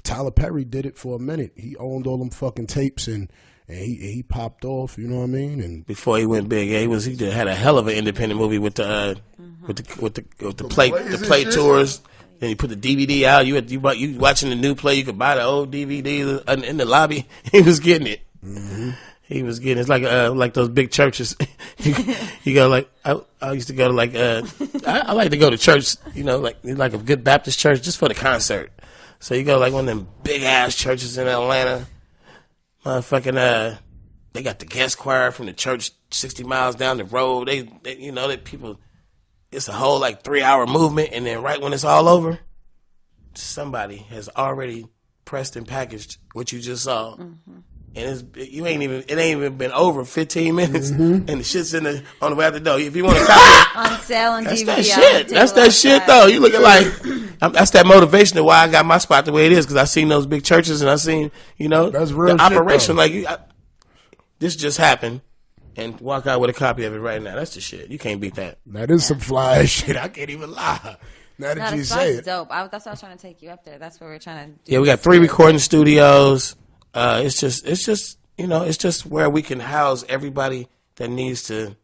A: Tyler Perry did it for a minute. He owned all them fucking tapes, and he popped off. You know what I mean? And
B: before he went big, yeah, he had a hell of an independent movie with the play tours. Then you put the DVD out. You watching the new play. You could buy the old DVD in the lobby. He was getting it.
A: Mm-hmm.
B: He was getting it. It's like those big churches. you go like I used to go to like I like to go to church. Like a good Baptist church just for the concert. So you go like one of them big ass churches in Atlanta. Motherfucking they got the guest choir from the church 60 miles down the road. They people. It's a whole 3-hour movement, and then right when it's all over, somebody has already pressed and packaged what you just saw, and it ain't even been over 15 minutes, and the shit's on the way out the door. If you want to copy it,
C: on sale on
B: that's
C: DVD,
B: that shit. That's that shit though. You looking like that's that motivation of why I got my spot the way it is, because I seen those big churches and I seen
A: that's real
B: the operation
A: though.
B: This just happened. And walk out with a copy of it right now. That's the shit. You can't beat that.
A: That is some fly shit. I can't even lie. Now that you say it.
C: Dope. That's why I was trying to take you up there. That's what we're trying to do.
B: Yeah, we got 3 recording studios. It's just where we can house everybody that needs to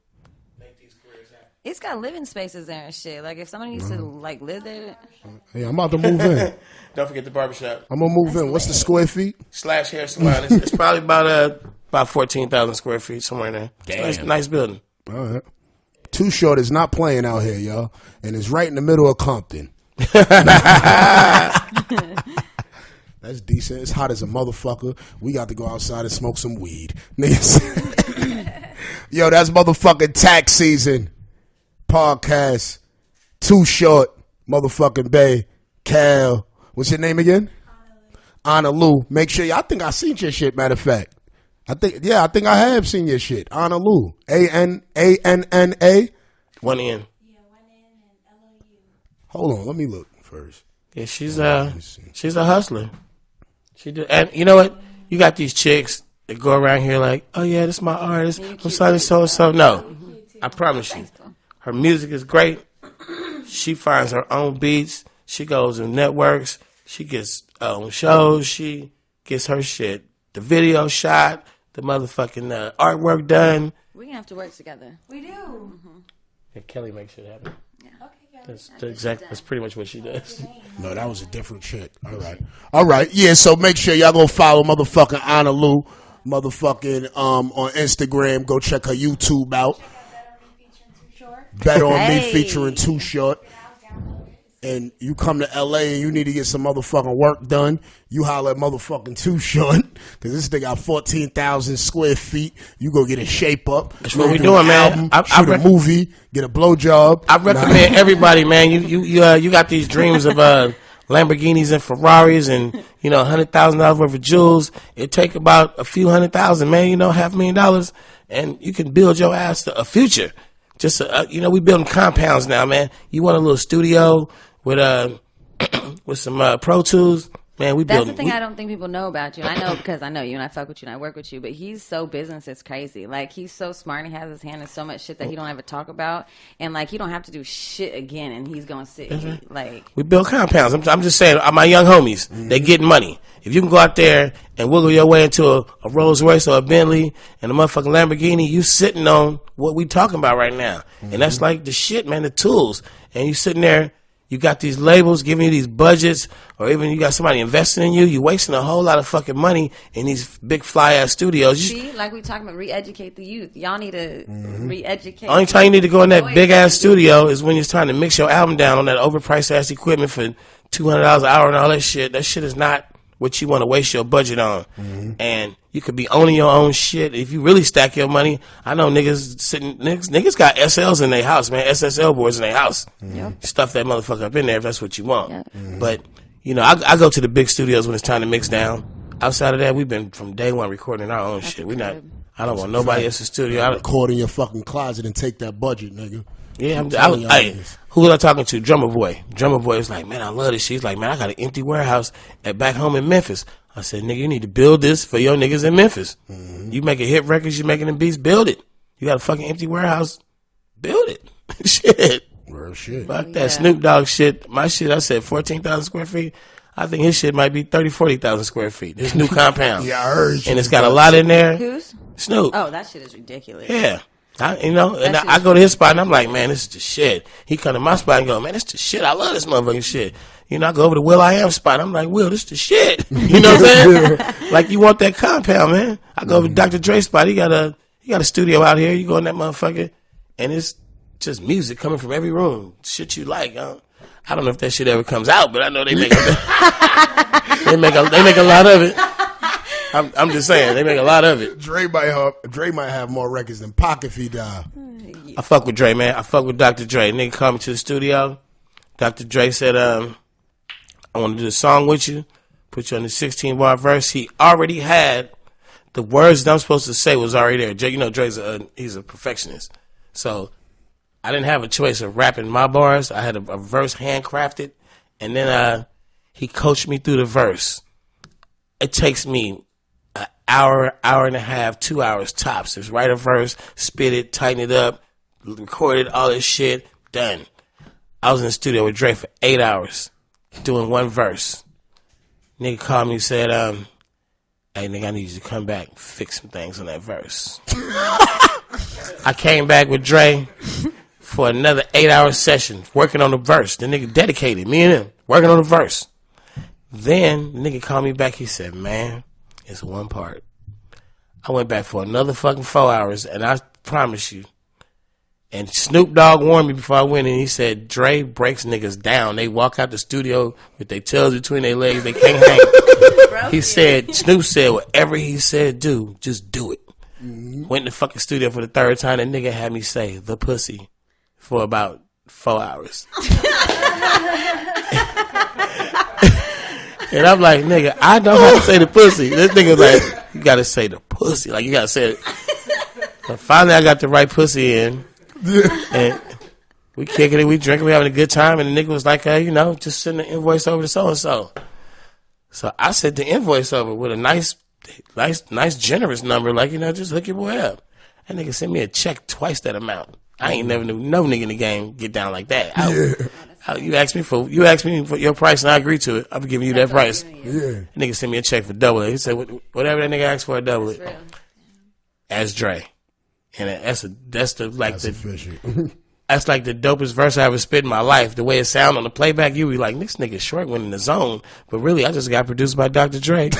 B: make these careers happen.
C: It's got living spaces there and shit. Like, if somebody needs to live there.
A: Yeah, I'm about to move in.
B: Don't forget the barbershop.
A: I'm gonna move in. What's the square feet?
B: / hair salon. It's probably about About 14,000 square feet, somewhere in there.
A: Damn.
B: Nice building.
A: All right. Too Short is not playing out here, y'all. And it's right in the middle of Compton. That's decent. It's hot as a motherfucker. We got to go outside and smoke some weed. Niggas. Yo, that's motherfucking tax season. Podcast. Too Short. Motherfucking Bay. Cal. What's your name again? Anna Lou. Make sure I think I seen your shit, matter of fact. I think I have seen your shit. Anna Lou. A-N-A-N-N-A.
B: One N.
D: Yeah, 1 N and L-O-U.
A: Hold on, let me look first.
B: Yeah, she's a hustler. She do, and you know what? You got these chicks that go around here like, oh yeah, this is my artist. I'm signing so and so. No, I promise you, her music is great. She finds her own beats. She goes and networks. She gets on shows. She gets her shit, the video shot, the motherfucking artwork done.
C: We're gonna have to work together.
D: We do.
C: Mm-hmm.
B: Yeah, Kelly makes shit happen.
D: Okay,
B: That's pretty much what she does.
A: No, that was a different shit. All right. Yeah, so make sure y'all go follow motherfucking Anna Lou, motherfucking on Instagram. Go check her YouTube out. Better on Me featuring Too Short. And you come to LA and you need to get some motherfucking work done, you holler at motherfucking Too Short, because this thing got 14,000 square feet. You go get a shape up.
B: That's what we doing, man.
A: Shoot a movie, get a blowjob.
B: I recommend everybody, man. You got these dreams of Lamborghinis and Ferraris and $100,000 worth of jewels. It take about a few $100,000, man. $500,000, and you can build your ass to a future. Just we building compounds now, man. You want a little studio with some Pro Tools, man.
C: That's the thing I don't think people know about you. I know because I know you and I fuck with you and I work with you. But he's so business, it's crazy. Like he's so smart. And he has his hand in so much shit that he don't ever talk about. And like he don't have to do shit again. And he's gonna sit here, like
B: we build compounds. I'm just saying, my young homies, they getting money. If you can go out there and wiggle your way into a Rolls Royce or a Bentley and a motherfucking Lamborghini, you sitting on what we talking about right now. And that's like the shit, man, the tools. And you sitting there, you got these labels giving you these budgets, or even you got somebody investing in you. You wasting a whole lot of fucking money in these big fly ass studios.
C: See, like we talking about, re-educate the youth. Y'all need to re-educate.
B: Only time you need to go in that big ass studio is when you're trying to mix your album down on that overpriced ass equipment for $200 an hour and all that shit. That shit is not what you want to waste your budget on. And you could be owning your own shit if you really stack your money. I know niggas got SLs in their house, man, SSL boards in their house. Stuff that motherfucker up in there if that's what you want. But I go to the big studios when it's time to mix down. Outside of that, we've been from day one recording our own shit. I don't want nobody else's studio. I
A: record in your fucking closet and take that budget, nigga.
B: Yeah, who was I talking to? Drummer Boy. Drummer Boy was like, man, I love this shit. He's like, man, I got an empty warehouse back home in Memphis. I said, nigga, you need to build this for your niggas in Memphis. You making hit records, you making them beats, build it. You got a fucking empty warehouse, build it. Shit.
A: Real shit.
B: Fuck that Snoop Dogg shit. My shit, I said 14,000 square feet. I think his shit might be 40,000 square feet. This new compound.
A: Yeah, I heard you.
B: And it's got a lot in there.
C: Who's?
B: Snoop.
C: Oh, that shit is ridiculous.
B: Yeah. I go to his spot and I'm like, man, this is the shit. He come to my spot and go, man, this is the shit. I love this motherfucking shit. I go over to Will I Am spot. I'm like, Will, this is the shit. You know what I'm saying? Like, you want that compound, man. I go over to Dr. Dre's spot. He got a studio out here. You go in that motherfucker, and it's just music coming from every room. Shit you like. I don't know if that shit ever comes out, but I know they make they make a lot of it. I'm just saying, they make a lot of it.
A: Dre might have more records than Pac if he die.
B: I fuck with Dre, man. I fuck with Dr. Dre. Nigga called me to the studio. Dr. Dre said, I want to do a song with you. Put you on the 16-bar verse. He already had the words that I'm supposed to say was already there. Dre's he's a perfectionist. So I didn't have a choice of rapping my bars. I had a verse handcrafted. And then he coached me through the verse. It takes me an hour and a half, 2 hours tops. Just write a verse, spit it, tighten it up, record it, all this shit, done. I was in the studio with Dre for 8 hours doing one verse. Nigga called me and said, hey, nigga, I need you to come back and fix some things on that verse. I came back with Dre for another 8-hour session working on the verse. The nigga dedicated, me and him, working on the verse. Then the nigga called me back. He said, man, it's one part. I went back for another fucking 4 hours, and I promise you. And Snoop Dogg warned me before I went, and he said, Dre breaks niggas down. They walk out the studio with their tails between their legs. They can't hang. He said, Snoop said, whatever he said do, just do it. Mm-hmm. Went in the fucking studio for the third time. The nigga had me say, the pussy, for about 4 hours. And I'm like, nigga, I know how to say the pussy. This nigga's like, you gotta say the pussy. Like, you gotta say it. But finally, I got the right pussy in. And we kicking it, we drinking, we having a good time. And the nigga was like, just send the invoice over to so-and-so. So I sent the invoice over with a nice, generous number. Like, just hook your boy up. That nigga sent me a check twice that amount. I ain't never knew no nigga in the game get down like that. You asked me for your price and I agreed to it. I'm giving you that price. Yeah. Nigga sent me a check for double it. He said whatever that nigga asked for, double it. As Dre, and that's the dopest verse I ever spit in my life. The way it sound on the playback, you be like, this nigga short went in the zone, but really I just got produced by Dr. Dre.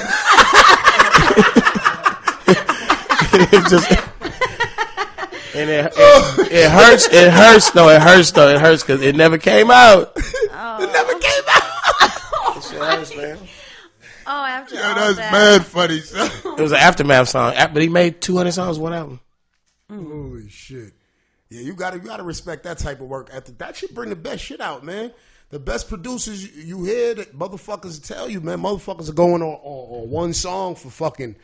B: It just. And it hurts. It hurts because it never came out. Oh. It never came out. It sure hurts, man.
C: Oh, after
A: all that's mad funny. Son.
B: It was an Aftermath song, but he made 200 songs one album.
A: Holy shit! Yeah, you gotta respect that type of work ethic. That should bring the best shit out, man. The best producers you hear that motherfuckers tell you, man. Motherfuckers are going on one song for fucking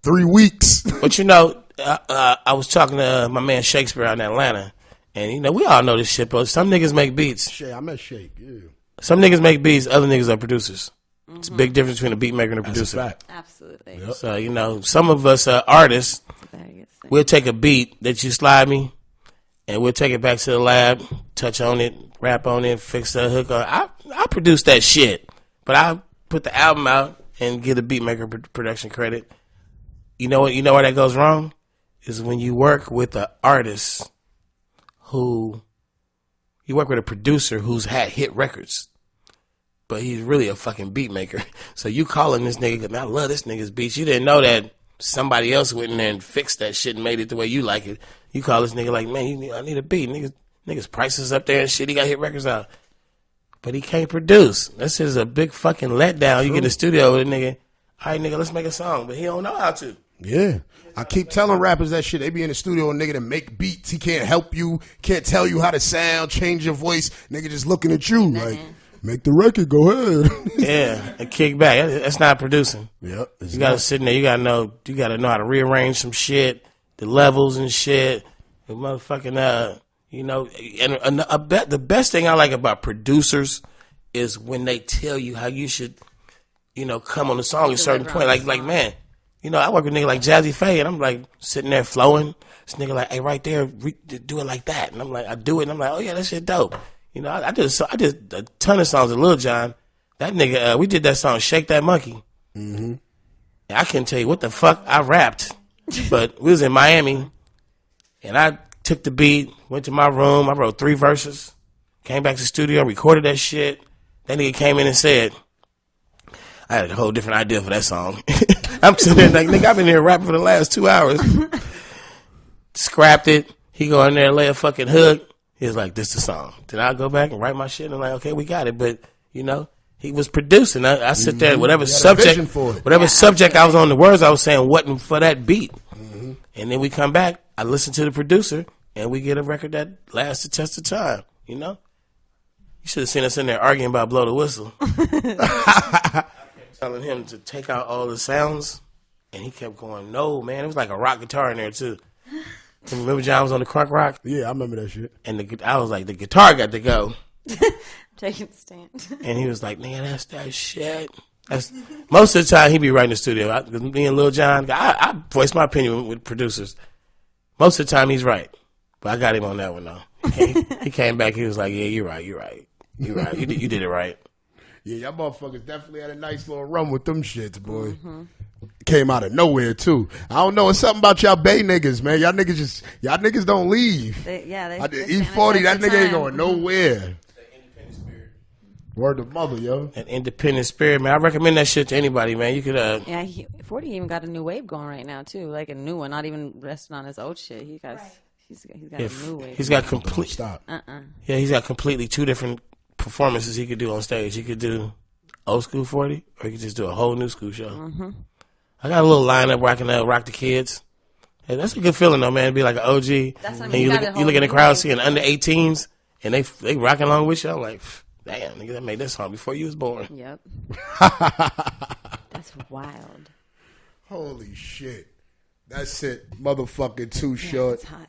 A: 3 weeks.
B: But I was talking to my man Shakespeare out in Atlanta, and we all know this shit, bro. Some niggas make beats.
A: Shit, I met Shake. Yeah.
B: Some niggas make beats. Other niggas are producers. Mm-hmm. It's a big difference between a beat maker and a producer.
A: That's a fact.
C: Absolutely.
A: Yep.
B: So some of us artists, we'll take a beat that you slide me, and we'll take it back to the lab, touch on it, rap on it, fix the hook on. I produce that shit, but I put the album out and give the beat maker production credit. You know what? You know where that goes wrong? Is when you work with an artist you work with a producer who's had hit records, but he's really a fucking beat maker. So you calling this nigga, man, I love this nigga's beats. You didn't know that somebody else went in there and fixed that shit and made it the way you like it. You call this nigga like, man, I need a beat. Niggas prices up there and shit. He got hit records out. But he can't produce. That shit is a big fucking letdown. You get in the studio with a nigga, all right, nigga, let's make a song. But he don't know how to.
A: Yeah. I keep telling rappers that shit. They be in the studio and nigga that make beats. He can't help you, can't tell you how to sound, change your voice. Nigga just looking at you like, make the record, go ahead.
B: Yeah, and kick back. That's not producing.
A: Yep.
B: You gotta sit in there, you gotta know how to rearrange some shit, the levels and shit. The motherfucking the best thing I like about producers is when they tell you how you should, come on the song at a certain point. Like man. I work with a nigga like Jazzy Faye, and I'm like sitting there flowing. This nigga like, hey, right there, do it like that. And I'm like, I do it, and I'm like, oh yeah, that shit dope. I did a ton of songs with Lil Jon. That nigga, we did that song, Shake That Monkey. Mm-hmm. I can't tell you what the fuck I rapped, but we was in Miami, and I took the beat, went to my room, I wrote 3 verses, came back to the studio, recorded that shit. That nigga came in and said, I had a whole different idea for that song. I'm sitting there like, nigga, I've been here rapping for the last 2 hours. Scrapped it. He go in there and lay a fucking hook. He was like, this the song. Then I go back and write my shit and I'm like, okay, we got it. But, he was producing. I sit there, whatever subject I was on, the words I was saying wasn't for that beat. Mm-hmm. And then we come back, I listen to the producer, and we get a record that lasts the test of time, You should have seen us in there arguing about Blow the Whistle. Telling him to take out all the sounds, and he kept going, no, man. It was like a rock guitar in there, too. Remember John was on the crunk rock?
A: Yeah, I remember that shit.
B: And I was like, the guitar got to go.
C: Taking a stand.
B: And he was like, man, that's that shit. Most of the time, he be right in the studio. Me and Lil Jon, I voice my opinion with producers. Most of the time, he's right. But I got him on that one, though. He came back, he was like, yeah, you're right. You did it right.
A: Yeah, y'all motherfuckers definitely had a nice little run with them shits, boy. Mm-hmm. Came out of nowhere, too. I don't know. It's something about y'all Bay niggas, man. Y'all niggas don't leave.
C: They
A: E40, that nigga ain't going nowhere. Word to mother, yo.
B: That independent spirit, man. I recommend that shit to anybody, man. You could,
C: Yeah, 40 even got a new wave going right now too, like a new one. Not even resting on his old shit. He's got a new wave.
B: He's got complete.
A: Stop.
B: Yeah, he's got completely two different performances he could do on stage. He could do old school 40, or he could just do a whole new school show.
C: Mm-hmm.
B: I got a little lineup where I can rock the kids. Hey, that's a good feeling though, man. To be like an OG, and you look in the crowd seeing under 18s, and they rocking along with you. I'm like, damn, nigga, that made this song before you was born.
C: Yep. That's wild.
A: Holy shit. That's it. Motherfucking Too Short.
C: It's hot.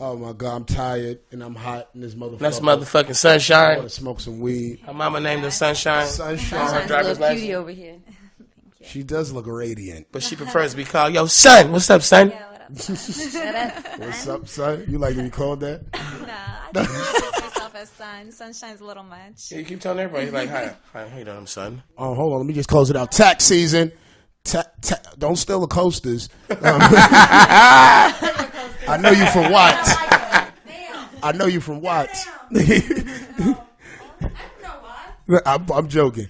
A: Oh my God, I'm tired and I'm hot in this motherfucker.
B: That's motherfucking
A: I
B: Sunshine.
A: want to smoke some weed.
B: Her mama named her Sunshine.
A: Sunshine.
C: Her driver's little cutie over here.
A: She does look radiant.
B: But she prefers to be called, yo, son. What's up, son?
D: Yeah, what up, son?
A: What's up, son? You like to be called that?
D: No, I think myself as son. Sunshine's a little much.
B: Yeah, you keep telling everybody, like, hi, how you doing, son?
A: Oh, hold on. Let me just close it out. Tax season. Don't steal the coasters. I know you from Watts. I know you from Watts. I'm joking.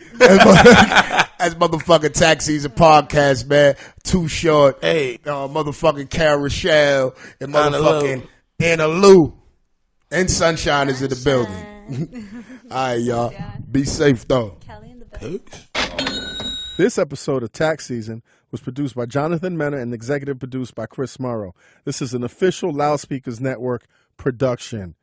A: As motherfucking tax season podcast, man. Too Short.
B: Hey.
A: Motherfucking Cara Rochelle and motherfucking Anna Lou. And Sunshine is in the building. All right, y'all. Be safe, though.
D: Kelly in the building.
E: This episode of Tax Season was produced by Jonathan Mena and executive produced by Chris Morrow. This is an official Loudspeakers Network production.